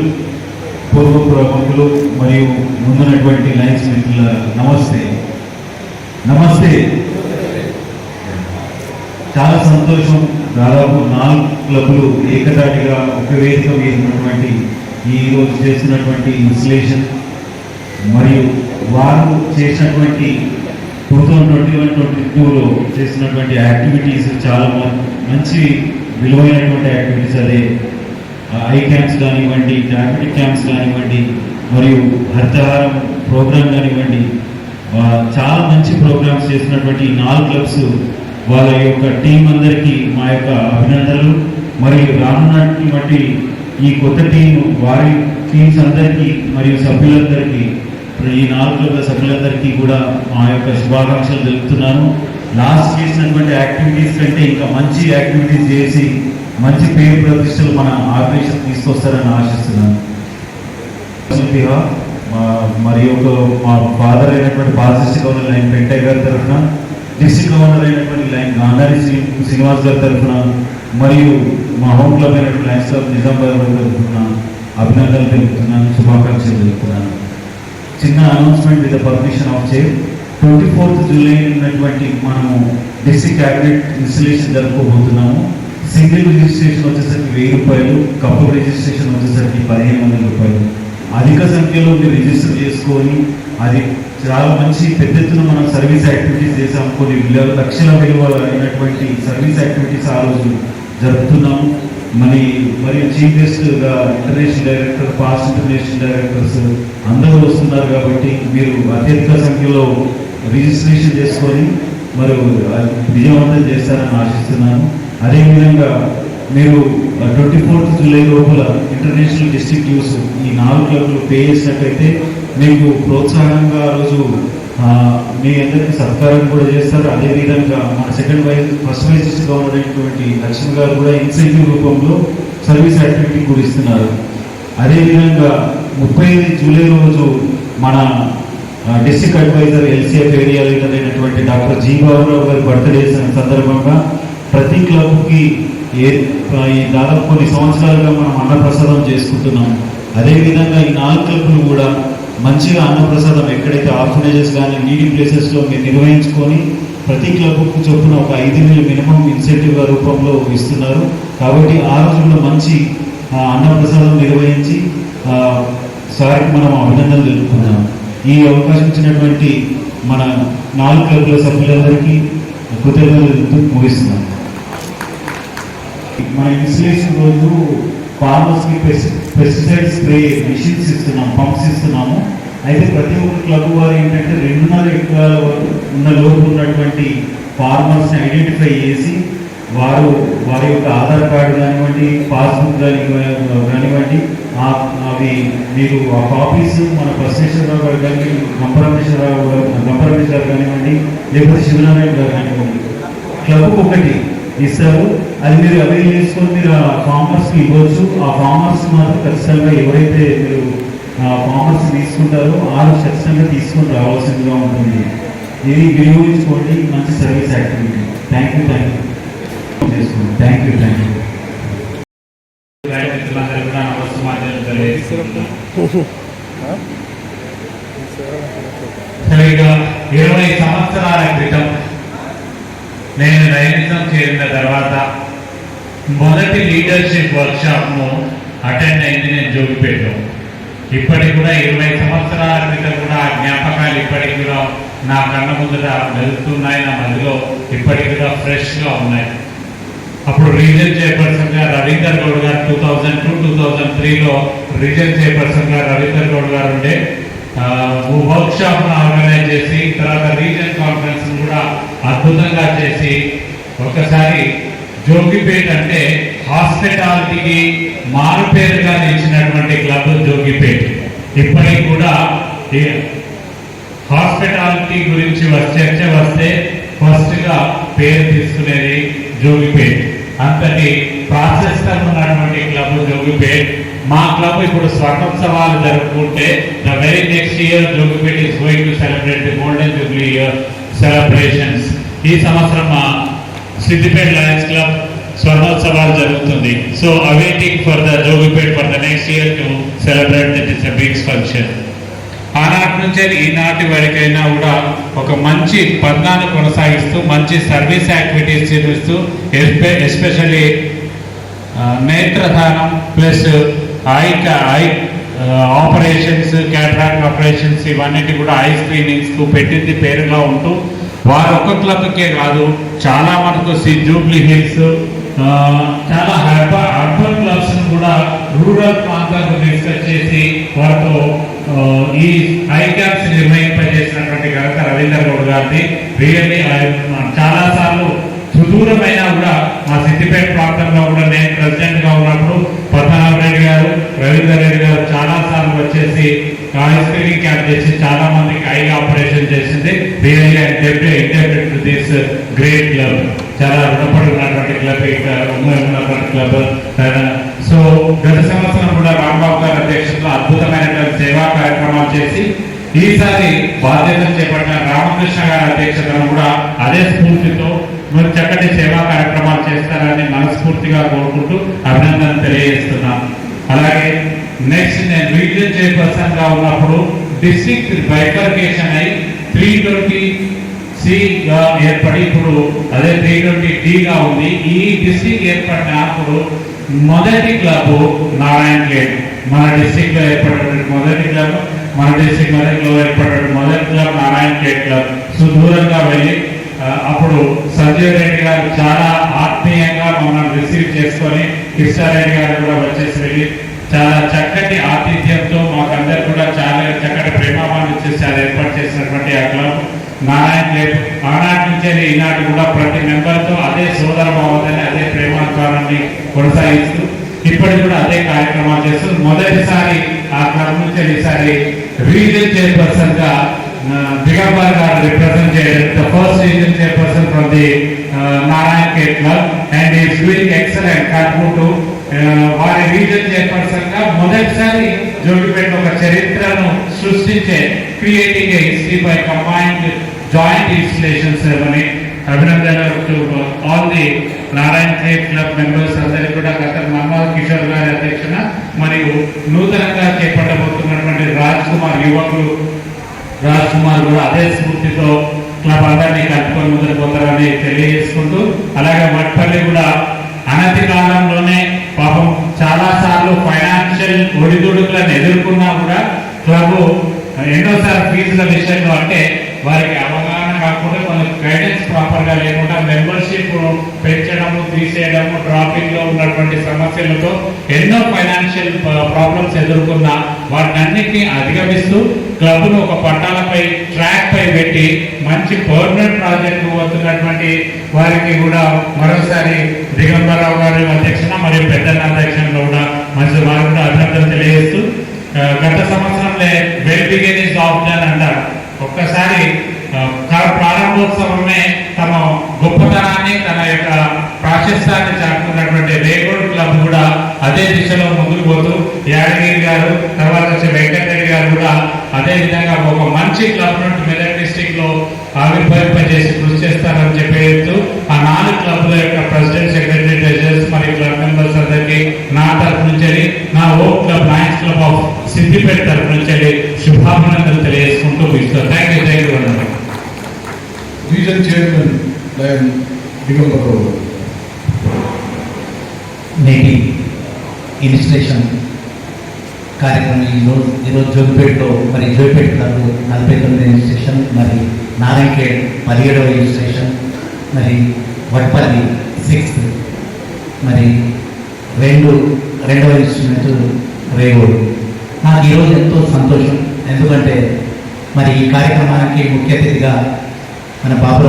పూర్వ ప్రముఖులు మరియు ముందున్నటువంటి లైన్స్ మిత్రుల నమస్తే. నమస్తే. చాలా సంతోషం. దాదాపు 4 క్లబ్లు ఏకతాటిగా ఒక వేదిక మీద ఉన్నటువంటి ఈ రోజు చేసినటువంటి ఇన్స్టలేషన్ మరియు వారు చేసినటువంటి 2021-22లో చేసినటువంటి యాక్టివిటీస్ చాలా మంచి విలువైనటువంటి యాక్టివిటీస్. అదే ఐ క్యాంప్స్ కానివ్వండి, డయాబెటిక్ క్యాంప్స్ కానివ్వండి మరియు హరితహారం ప్రోగ్రామ్ కానివ్వండి, చాలా మంచి ప్రోగ్రామ్స్ చేసినటువంటి 4 క్లబ్స్ వాళ్ళ యొక్క టీం అందరికీ మా యొక్క అభినందనలు. మరియు రానున్నటువంటి ఈ కొత్త టీం వారి టీమ్స్ అందరికీ మరియు సభ్యులందరికీ, ఈ 4 క్లబ్ల సభ్యులందరికీ కూడా మా యొక్క శుభాకాంక్షలు తెలుపుతున్నాను. లాస్ట్ చేసినటువంటి యాక్టివిటీస్ కంటే ఇంకా మంచి యాక్టివిటీస్ చేసి మంచి పేరు ప్రతిష్టలు మన ఆర్గనైజేషన్ తీసుకొస్తారని ఆశిస్తున్నాను. మరి ఒక మా ఫాదర్ అయినటువంటి ఫాసిస్ట్ గవర్నర్ లైన్ వెంకయ్య గారి తరఫున, డిస్ట్రిక్ట్ గవర్నర్ అయినటువంటి లైన్ గాంధారి శ్రీనివాస్ గారి తరఫున మరియు మా హోమ్ క్లబ్ అయినటువంటి లైన్స్ క్లబ్ నిజామాబాద్ గారి తరఫున అభినందనలు తెలుపుతున్నాను, శుభాకాంక్షలు తెలుపుతున్నాను. చిన్న announcement with the permission of chair. 24th July ఉన్నటువంటి మనము డిస్ట్రిక్ట్ క్యాబినెట్ ఇన్స్టలేషన్ జరుపుకోబోతున్నాము. సింగిల్ రిజిస్ట్రేషన్ వచ్చేసరికి 1000 రూపాయలు, కపుల్ రిజిస్ట్రేషన్ వచ్చేసరికి 1500 రూపాయలు. అధిక సంఖ్యలో మీరు రిజిస్టర్ చేసుకొని అది చాలా మంచి పెద్ద ఎత్తున మనం సర్వీస్ యాక్టివిటీస్ చేసాము. కొన్ని లక్షల విలువ అయినటువంటి సర్వీస్ యాక్టివిటీస్ ఆ రోజు జరుపుతున్నాము. మరియు చీఫ్ గెస్ట్గా international director, past international directors అందరూ వస్తున్నారు కాబట్టి మీరు అత్యధిక సంఖ్యలో రిజిస్ట్రేషన్ చేసుకొని మరి విజయవంతం చేస్తారని ఆశిస్తున్నాను. అదేవిధంగా మీరు 24th జూలై లోపల ఇంటర్నేషనల్ డిస్ట్రిక్ట్ యూస్ ఈ 4 క్లబ్లు పే చేసినట్లయితే మీకు ప్రోత్సాహంగా ఆ రోజు మీ అందరికీ సత్కారం కూడా చేస్తారు. అదేవిధంగా మన ఫస్ట్ వైస్ డిస్ట్రిక్ట్ గవర్నర్ అయినటువంటి లక్ష్మి గారు కూడా ఇన్సెంటివ్ రూపంలో సర్వీస్ యాక్టివిటీ కూడా ఇస్తున్నారు. అదేవిధంగా 30 జూలై రోజు మన district adviser LCF area leader అయినటువంటి డాక్టర్ జి బాబురావు గారి బర్త్డే సందర్భంగా ప్రతి క్లబ్కి దాదాపు కొన్ని సంవత్సరాలుగా మనం అన్నప్రసాదం చేసుకుంటున్నాం. అదేవిధంగా ఈ 4 క్లబ్లు కూడా మంచిగా అన్నప్రసాదం ఎక్కడైతే ఆర్ఫనేజెస్ కానీ నీడీ ప్లేసెస్లో మీరు నిర్వహించుకొని ప్రతి క్లబ్కు చొప్పున ఒక 5,000 మినిమం ఇన్సెంటివ్ రూపంలో ఇస్తున్నారు. కాబట్టి ఆ రోజుల్లో మంచి అన్నప్రసాదం నిర్వహించి సార్కి మనం అభినందనలు తెలుపుతున్నాం. ఈ అవకాశం ఇచ్చినటువంటి మన 4 క్లబ్ల సభ్యులందరికీ కృతజ్ఞతలు ముగిస్తున్నాం. మన ఇన్స్టలేషన్ రోజు ఫార్మర్స్కి పెస్టిసైడ్ స్ప్రే మిషన్స్ ఇస్తున్నాం, పంప్స్ ఇస్తున్నాము. అయితే ప్రతి ఒక్క క్లబ్ వారు ఏంటంటే 2.5 ఎకరాల ఉన్న లోపు ఉన్నటువంటి ఫార్మర్స్ని ఐడెంటిఫై చేసి వారి యొక్క ఆధార్ కార్డు కానివ్వండి, పాస్బుక్ కానివ్వండి, అవి మీరు ఆ కాపీస్ మన బసవేశ్వరరావు గారు కానీ, గంపరమేశ్వరరావు గారు కానివ్వండి, లేకపోతే శివనారాయణ గారు కానివ్వండి, క్లబ్కు ఒకటి ఇస్తారు. అది మీరు అవైల్ చేసుకొని మీరు ఆ ఫార్మర్స్కి ఇవ్వచ్చు. ఆ ఫార్మర్స్ మాత్రం ఖచ్చితంగా ఎవరైతే మీరు ఫార్మర్స్ తీసుకుంటారో ఆ రోజు ఖచ్చితంగా తీసుకొని రావాల్సిందిగా ఉంటుంది. ఇది వినియోగించుకోండి, మంచి సర్వీస్ యాక్టివిటీ. థ్యాంక్ యూ చేసుకోండి. Thank you. సరిగ్గా 20 సంవత్సరాల క్రితం నేను రైనిజం చేరిన తర్వాత మొదటి లీడర్షిప్ వర్క్షాప్ను అటెండ్ అయింది నేను జోగిపేటలో. ఇప్పటికి కూడా 20 సంవత్సరాల క్రితం కూడా ఆ జ్ఞాపకాలు ఇప్పటికి కూడా నా కళ్ళ ముందర వెళ్తున్నాయి, నా మధ్యలో ఇప్పటికి కూడా ఫ్రెష్గా ఉన్నాయి. అప్పుడు రీజన్ చైర్పర్సన్గా రవీందర్ గౌడ్ గారు 2002-2003లో రీజన్ చైర్పర్సన్గా రవీందర్ గౌడ్ గారు ఉండే వర్క్షాప్ను ఆర్గనైజ్ చేసి తర్వాత రీజన్ కాన్ఫరెన్స్ కూడా అద్భుతంగా చేసి ఒకసారి జోగిపేట్ అంటే హాస్పిటాలిటీకి మారుపేరుగా నిలిచినటువంటి క్లబ్ జోగిపేట్. ఇప్పటికి కూడా హాస్పిటాలిటీ గురించి చర్చ వస్తే ఫస్ట్గా పేరు తీసుకునేది జోగిపేట్. అంతటి ప్రాశస్త్యం ఉన్నటువంటి క్లబ్ జోగిపేట్. మా క్లబ్ ఇప్పుడు స్వర్ణోత్సవాలు జరుపుకుంటే the very next year Jogipet is going to celebrate the golden jubilee year celebrations. ఈ సంవత్సరం మా సిద్దిపేట లయన్స్ క్లబ్ స్వర్ణోత్సవాలు జరుగుతుంది. So awaiting for the Jogipet for the next year to celebrate that is a big function. ఆనాటి నుంచే ఈనాటి వరకైనా కూడా ఒక మంచి పథకాన్ని కొనసాగిస్తూ మంచి సర్వీస్ యాక్టివిటీస్ చేస్తూ ఎస్పెషల్లీ నేత్రదానం plus eye operations, cataract operations ఇవన్నిటి కూడా ఐ స్క్రీనింగ్స్కు పెట్టింది పేరుగా ఉంటూ వారు ఒక్క క్లబ్కే కాదు చాలా మనకు జూబ్లీ హిల్స్ చాలా అర్బన్ క్లబ్స్ కూడా రూరల్ ప్రాంతాలకు డిస్కస్ చేసి వారితో ఈ ఐ క్యాంప్స్ నిర్వహింపజేసినటువంటి ఘనత రవీందర్ గౌడ్ గారిది. రియల్లీ చాలా సార్లు సుదూరమైన కూడా మా సిద్దిపేట ప్రాంతంలో కూడా నేను ప్రెసిడెంట్ గా ఉన్నప్పుడు పద్మనాభ రెడ్డి గారు, రవీందర్ రెడ్డి గారు చాలా సార్లు వచ్చేసి ఐ స్క్రీనింగ్ క్యాంప్ చేసి చాలా మందికి ఐ ఆపరేషన్ చేసింది. Really integrated to this great club. చాలా రుణపడి ఉన్నటువంటి క్లబ్, ఉన్నటువంటి క్లబ్. సో గత సంవత్సరం కూడా రాంబాబు గారి అధ్యక్షతలో అద్భుతమైనటువంటి సేవా కార్యక్రమాలు చేసి ఈసారి బాధ్యతలు చేపట్టిన రామకృష్ణ గారి అధ్యక్షతను కూడా అదే స్ఫూర్తితో మీరు చక్కటి సేవా కార్యక్రమాలు చేస్తారని మనస్ఫూర్తిగా కోరుకుంటూ అభినందన తెలియజేస్తున్నాను. అలాగే నెక్స్ట్ నేను రీజన్ చైర్పర్సన్ గా ఉన్నప్పుడు డిస్ట్రిక్ట్ బైఫర్కేషన్ అయి 320C ఏర్పడి ఇప్పుడు అదే 320Dగా ఉంది. ఈ డిస్ట్రిక్ట్ ఏర్పడినప్పుడు మొదటి క్లబ్ నారాయణ గేట్ మన డిస్ట్రిక్ట్ లో ఏర్పడినటువంటి మొదటి క్లబ్, మన డిస్ట్రిక్ట్ మొదటిలో ఏర్పడినటువంటి మొదటి క్లబ్ నారాయణ గేట్ క్లబ్. సుదూరంగా వెళ్ళి అప్పుడు సంజయ్ రెడ్డి గారు చాలా ఆత్మీయంగా మమ్మల్ని రిసీవ్ చేసుకొని కృష్ణారెడ్డి గారు కూడా వచ్చేసి వెళ్ళి చాలా చక్కటి ఆతిథ్యంతో మాకందరు కూడా చాలా చక్కటి ప్రేమాభావాన్ని చేసి ఏర్పాటు చేసినటువంటి ఆ క్లబ్ నారాయణ గేట్. ఆనాటి నుంచే ఈనాటి కూడా ప్రతి మెంబర్తో అదే సోదర భావాన్ని అదే ప్రేమాభిమానాన్ని కొనసాగిస్తూ ఇప్పటికి కూడా అదే కార్యక్రమాలు చేస్తూ మొదటిసారి ఆ క్లబ్ నుంచి ఈసారి రీజన్ చైర్పర్సన్ గా దిగంబర్ గారు రిప్రజెంట్ చేయడం the first region chairperson from the Narayana gate club and is doing excellent కాన్పుటు. వారి రీజన్ చైర్పర్సన్ గా మొదటిసారి జోగిపేట ఒక చరిత్రను సృష్టించే creating history by combined joint installation ceremony. అభినందనలు to all the Narayana gate club members అందరికీ కూడా గత మన్మోహన్ కిషోర్ గారి అధ్యక్షన మరియు నూతనంగా చేపట్టబోతున్నటువంటి రాజ్ కుమార్ యువకులు రాజ్ కుమార్ కూడా అదే స్ఫూర్తితో క్లబ్ అందరినీ కట్టుకొని ముందుకు పోతారని తెలియజేసుకుంటూ అలాగే మట్పల్లి కూడా అనతి కాలంలోనే పాపం చాలా సార్లు ఫైనాన్షియల్ ఒడిదుడుకులను ఎదుర్కొన్నా కూడా క్లబ్ ఎన్నోసార్లు ఫీజుల విషయంలో అంటే వారికి అవగాహన కాకుండా వాళ్ళకి గైడెన్స్ ప్రాపర్ గా లేకుండా మెంబర్షిప్ పెంచడము తీసేయడము ట్రాఫిక్ లో ఉన్నటువంటి సమస్యలతో ఎన్నో ఫైనాన్షియల్ ప్రాబ్లమ్స్ ఎదుర్కొన్న వాటినన్నిటినీ అధిగమిస్తూ క్లబ్ ను ఒక పట్టాలపై ట్రాక్ పై పెట్టి మంచి పర్మనెంట్ ప్రాజెక్ట్ పోతున్నటువంటి వారికి కూడా మరోసారి దిగంబరరావు గారి అధ్యక్షన మరియు పెద్దన్న అధ్యక్షంలో కూడా మంచి వారు కూడా అభినందన తెలియజేస్తూ గత సంవత్సరంలో వెల్ బిగిన్ ఇస్ ఆఫ్టర్ అంటారు. ఒక్కసారి ప్రారంభోత్సవమే తమ గొప్పతనాన్ని తన యొక్క ప్రాశస్త్యాన్ని చాటుకున్నటువంటి రేగోడ్ క్లబ్ కూడా అదే దిశలో ముందుకు పోతూ యాదగిరి గారు తర్వాత వచ్చే వెంకటరెడ్డి గారు కూడా అదే విధంగా ఒక మంచి క్లబ్ నుండి మెదక్ డిస్ట్రిక్ట్ లో ఆవిర్భవింపజేసి కృషి చేస్తారని చెప్పేస్తూ ఆ 4 క్లబ్ల యొక్క ప్రెసిడెంట్, సెక్రటరీ, ట్రెజరర్స్ మరియు క్లబ్ మెంబర్స్ అందరికీ నా తరఫు నుంచి నా ఓ club lions club of Siddipet తరఫు నుంచి శుభాభినందనలు తెలియజేసుకుంటూ ఇస్తాను. థ్యాంక్ యూ అన్నారు. Region chairman lion Digambararao garu. నేటి ఇన్స్టిట్యూషన్ కార్యక్రమం ఈరోజు జోగిపేటలో మరి జోగిపేట క్లబ్ 49వ రిజిస్ట్రేషన్, మరి నారాయణఖేడ్ 17వ రిజిస్ట్రేషన్, మరి వడ్పల్లి 6th, మరి రెండవ ఇన్స్ట్రుమెంట్ రేగోడు. నాకు ఈరోజు ఎంతో సంతోషం, ఎందుకంటే మరి ఈ కార్యక్రమానికి ముఖ్య అతిథిగా మన బాబు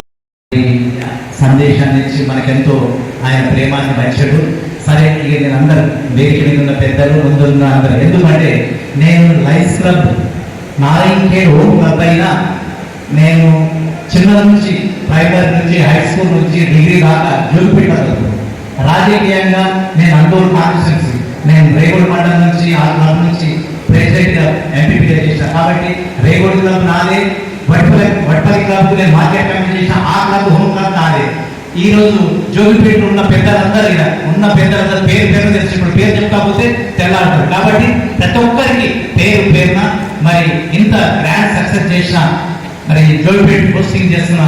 సందేశాన్ని ఇచ్చి మనకెంతో ఆయన ప్రేమాన్ని పంచాడు. సరే, ఇక నేను అందరు వేదిక మీద ఉన్న పెద్దలు ముందున్న అందరు, ఎందుకంటే నేను Lions club Narayankhed home club అయినా నేను చిన్న నుంచి ప్రైమరీ నుంచి హై స్కూల్ నుంచి డిగ్రీ దాకా జోగిపేట రాజకీయంగా నేను అందరూ కాన్స్టిట్యున్సీ, నేను రేగోడు మండలం నుంచి ఆ క్లబ్ నుంచి ప్రెసిడెంట్ ఎంపీపీగా చేసిన. కాబట్టి రేగోడు క్లబ్ నాదే, వడ్పల్లి క్లబ్ నేను మార్కెట్ కమిటీ చేసిన, ఆ క్లబ్ హోమ్ క్లబ్ నాదే. ఈ రోజు జోగిపేట ఉన్న పెద్దలందరూ పేరు తెలిసి ఇప్పుడు పేరు చెప్పకపోతే తెల్లాడతారు. కాబట్టి ప్రతి ఒక్కరికి పేరున మరి ఇంత గ్రాండ్ సక్సెస్ చేసిన మరి జోగిపేట పోస్టింగ్ చేస్తున్న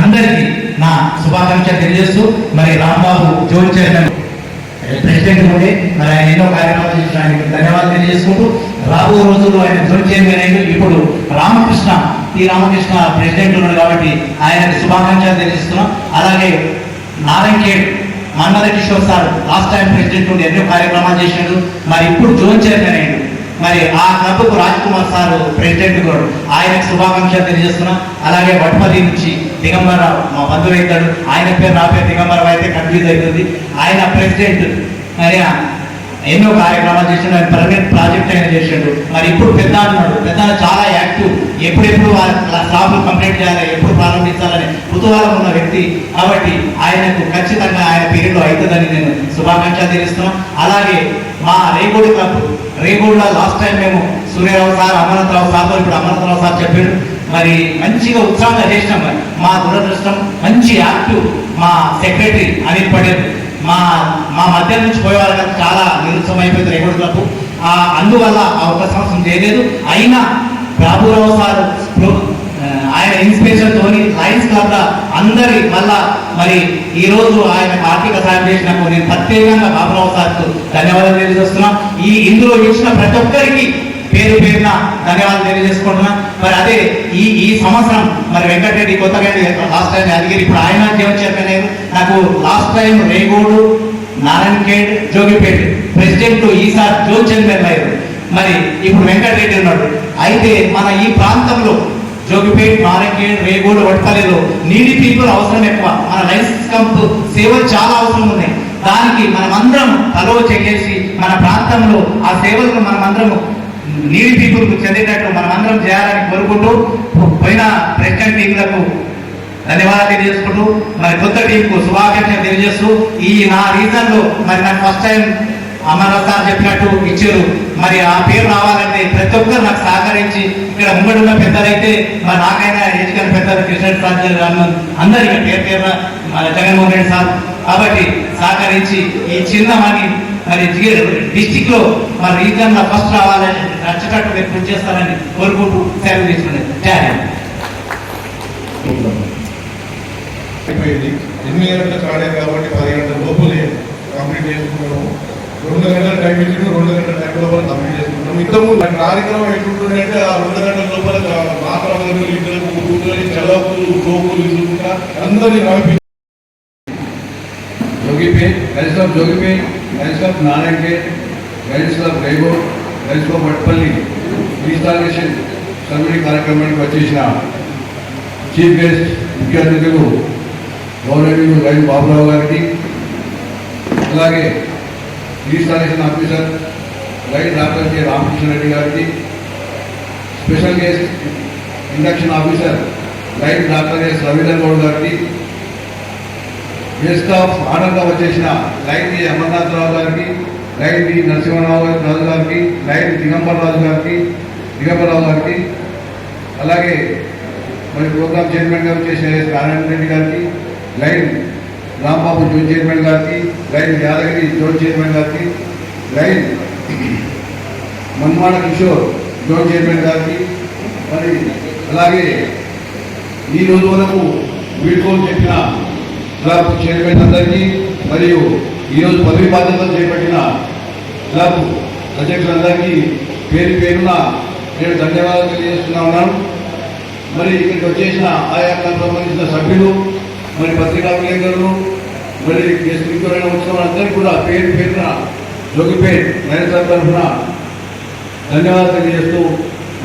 అందరికీ నా శుభాకాంక్షలు తెలియజేస్తూ, మరి రాంబాబు జోన్ చైర్మన్ ప్రెసిడెంట్ కూడా మరి ఆయన ఎన్నో కార్యక్రమాలు చేసిన ఆయనకు ధన్యవాదాలు తెలియజేసుకుంటూ, రాబో రోజుల్లో ఆయన జోన్ చైర్మన్ అయింది. ఇప్పుడు రామకృష్ణ ప్రెసిడెంట్ ఉన్నాడు కాబట్టి ఆయనకు శుభాకాంక్షలు తెలియజేస్తున్నాం. అలాగే Narayankhed Manmatha Kishore sir last time president ఉండి ఎన్నో కార్యక్రమాలు చేశాడు, మరి ఇప్పుడు జోన్ చైర్మన్ అయ్యాడు. మరి ఆ క్లబ్కు రాజ్ కుమార్ సార్ ప్రెసిడెంట్ కూడా, ఆయనకు శుభాకాంక్షలు తెలియజేస్తున్నాం. అలాగే వడ్పల్లి నుంచి దిగంబరరావు మా బంధువు అవుతాడు, ఆయన పేరు నా పేరు దిగంబరరావు అయితే కన్ఫ్యూజ్ అవుతుంది. ఆయన ప్రెసిడెంట్, ఆయన ఎన్నో కార్యక్రమాలు చేసిండు, ఆయన పర్మనెంట్ ప్రాజెక్ట్ అయినా చేసిండు. మరి ఇప్పుడు పెద్ద చాలా యాక్టివ్, ఎప్పుడెప్పుడు స్టాఫ్లు కంప్లీట్ చేయాలి, ఎప్పుడు ప్రారంభించాలని కుతూహలం ఉన్న వ్యక్తి. కాబట్టి ఆయనకు ఖచ్చితంగా ఆయన పీరియడ్లో అవుతుందని నేను శుభాకాంక్షలు తెలుస్తున్నాం. అలాగే మా రేగోడు క్లబ్, రేగోడులో లాస్ట్ టైం మేము సూర్యరావు సార్, అమరనాథరావు సార్, ఇప్పుడు అమరనాథరావు సార్ చెప్పాడు, మరి మంచిగా ఉత్సాహంగా చేసినాం. మరి మా దురదృష్టం మంచి యాక్టివ్ మా సెక్రటరీ అనిల్ పటేల్ మా మధ్య నుంచి పోయే వాళ్ళకి చాలా నిరుత్సవం అయిపోయింది రేగోడు క్లబ్. అందువల్ల ఆ ఒక సంవత్సరం చేయలేదు. అయినా బాబురావు సార్ ఆయన ఇన్స్పిరేషన్ తోని లయన్స్ క్లబ్ అందరి మళ్ళా మరి ఈ రోజు ఆయన ఆర్థిక సాయం చేసినప్పుడు నేను ప్రత్యేకంగా బాబురావు సార్కు ధన్యవాదాలు తెలియజేస్తున్నా. ఇందులో ఇచ్చిన ప్రతి ఒక్కరికి పేరున ధన్యవాదాలు తెలియజేసుకుంటున్నా. మరి అదే ఈ సంవత్సరం మరి వెంకటరెడ్డి కొత్తగా లాస్ట్ టైం యాదగిరి, ఇప్పుడు ఆయన జోన్ చైర్మన్ అయ్యారు. నాకు last time Regode, Narayankhed, Jogipet president, ఈసారి జోన్ చైర్మన్ అయ్యారు. మరి ఇప్పుడు వెంకటరెడ్డి ఉన్నాడు. అయితే మన ఈ ప్రాంతంలో జోగిపేట, నారాయణఖేడ్, రేగోడు, వడ్పల్లిలో నీడి పీపుల్ అవసరం ఎక్కువ. మన లయన్స్ క్లబ్ సేవలు చాలా అవసరం ఉన్నాయి. దానికి మనమందరం తలో చెక్కేసి మన ప్రాంతంలో ఆ సేవలను మనమందరం నీడి పీపుల్కు చెందేటట్టు మనమందరం చేయాలని కోరుకుంటూ, పోయిన ప్రెసిడెంట్ టీంలకు ధన్యవాదాలు తెలియజేసుకుంటూ, మరి కొత్త టీంకు శుభాకాంక్షలు తెలియజేస్తూ, నా రీజన్లో మరి నాకు ఫస్ట్ టైం అమర్నాథ్ సార్ చెప్పినట్టు ఇచ్చారు. మరి ఆ పేరు రావాలంటే ప్రతి ఒక్కరు నాకు సహకరించి, ఇక్కడ ముంగడు ఉన్న పెద్దలైతే మరి నాకైనా ఎన్నికల పెద్దలు కృష్ణ సార్ అందరికీ పేరున మన జగన్మోహన్ రెడ్డి సార్ కాబట్టి సహకరించి ఈ చిన్న మరి డిస్టిక్ లో మరి రీజన్ లో ఫస్ట్ రావాలని నచ్చటట్టు మీరు కృషి చేస్తారని కోరుకుంటూ సెలవు తీసుకునే అయిపోయింది. 8 గంటలకు ఆడాం కాబట్టి 10 గంటల లోపలే కంప్లీట్ చేసుకున్నాము. 2 గంటల టైం ఇచ్చి 2 గంటల టైం లోపల కంప్లీట్ చేసుకుంటాము. ఇంతకుముందు కార్యక్రమం ఎట్లుంటుంది అంటే ఆ 2 గంటల లోపల మాత్రం ఇద్దరు కూర్చొని చదవులు జోకులు ఇసుకుంటా అందరినీ నడిపి Jogipet, lions club Jogipet, lions club Narayankhed, lions club Regode, lions club Vadpalli installation service కార్యక్రమానికి వచ్చేసిన చీఫ్ గెస్ట్ ముఖ్య అతిథులు గౌరవనీయులు లైన్ బాబురావు గారికి, అలాగే installation officer lion doctor K Ramakrishna Reddy గారికి, special guest induction officer lion doctor S Ravindra Goud గారికి, గెస్ట్ ఆఫ్ ఆనందంగా వచ్చేసిన లైన్ డి అమర్నాథరావు గారికి, లైన్ డి నరసింహరావు రాజు గారికి, లైన్ దిగంబరరావు గారికి, అలాగే మరి ప్రోగ్రామ్ చైర్మన్గా వచ్చేసిన ఎస్ నారాయణ రెడ్డి గారికి, లైన్ రాంబాబు జోన్ చైర్మన్ గారికి, లైన్ యాదగిరి జోన్ చైర్మన్ గారికి, line Manmatha Kishore zone chairman గారికి, మరి అలాగే ఈ రోజు వరకు వీడ్కోలు చెప్పిన క్లబ్ చైర్మన్ అందరికీ, మరియు ఈరోజు పదవి బాధ్యతలు చేపట్టిన క్లబ్ అధ్యక్షులందరికీ పేరు పేరున నేను ధన్యవాదాలు తెలియజేస్తున్నా ఉన్నాను. మరి ఇక్కడికి వచ్చేసిన ఆయా క్లబ్ సంబంధించిన సభ్యులు, మరి పత్రికా విలేకరులు, మరి స్పీకర్ వచ్చిన వాళ్ళందరికీ కూడా పేరు పేరున జోగిపేట్ లయన్స్ క్లబ్ తరఫున ధన్యవాదాలు తెలియజేస్తూ,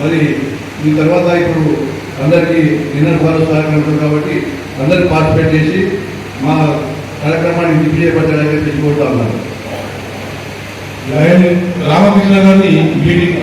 మరి ఈ తర్వాత ఇప్పుడు అందరికీ డిన్నర్ ఫాలో కార్యక్రమం కాబట్టి అందరూ పార్టిసిపేట్ చేసి మా కార్యక్రమాన్ని విజయపరచాలని చెప్పి కోరుతా ఉన్నాను. రామకృష్ణ గారిని మీటింగ్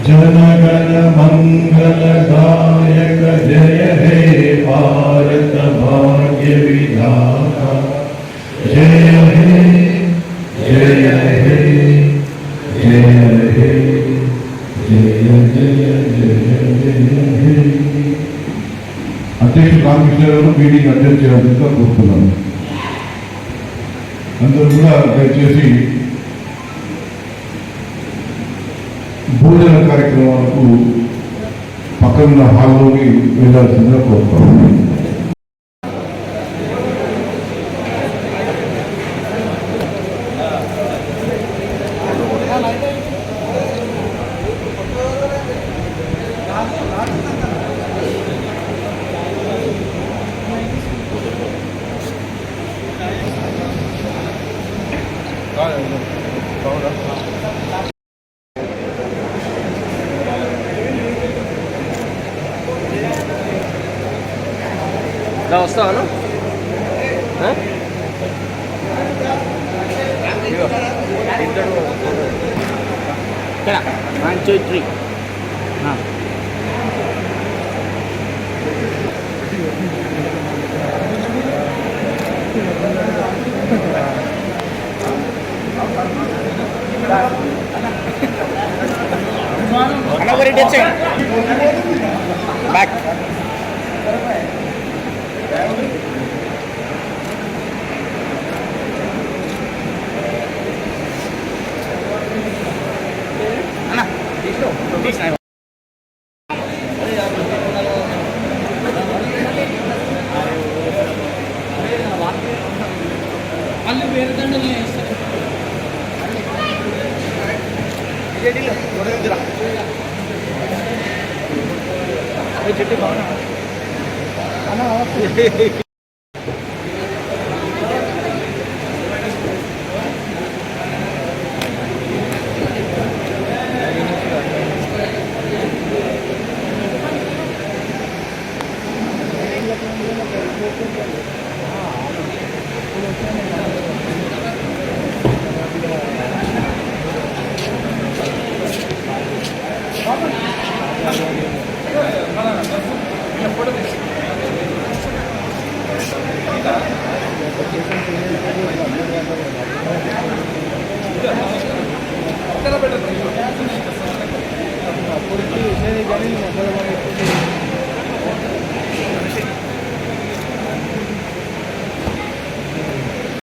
जनगण मंगल दायक जय हे भारत भाग्य विधाता जय हे जय हे जय हे जय जय जय हे అధ్యక్షుడు రామకృష్ణ గారు మీటింగ్ అటెండ్ చేయాల్సిందిగా కోరుతున్నాను. అందరూ కూడా దయచేసి భోజన కార్యక్రమాలకు పక్కన హాల్లోకి వెళ్ళాల్సిందిగా కోరుతాను. వస్తాను ఇక్కడ 1 2 3 back. అప్పటికి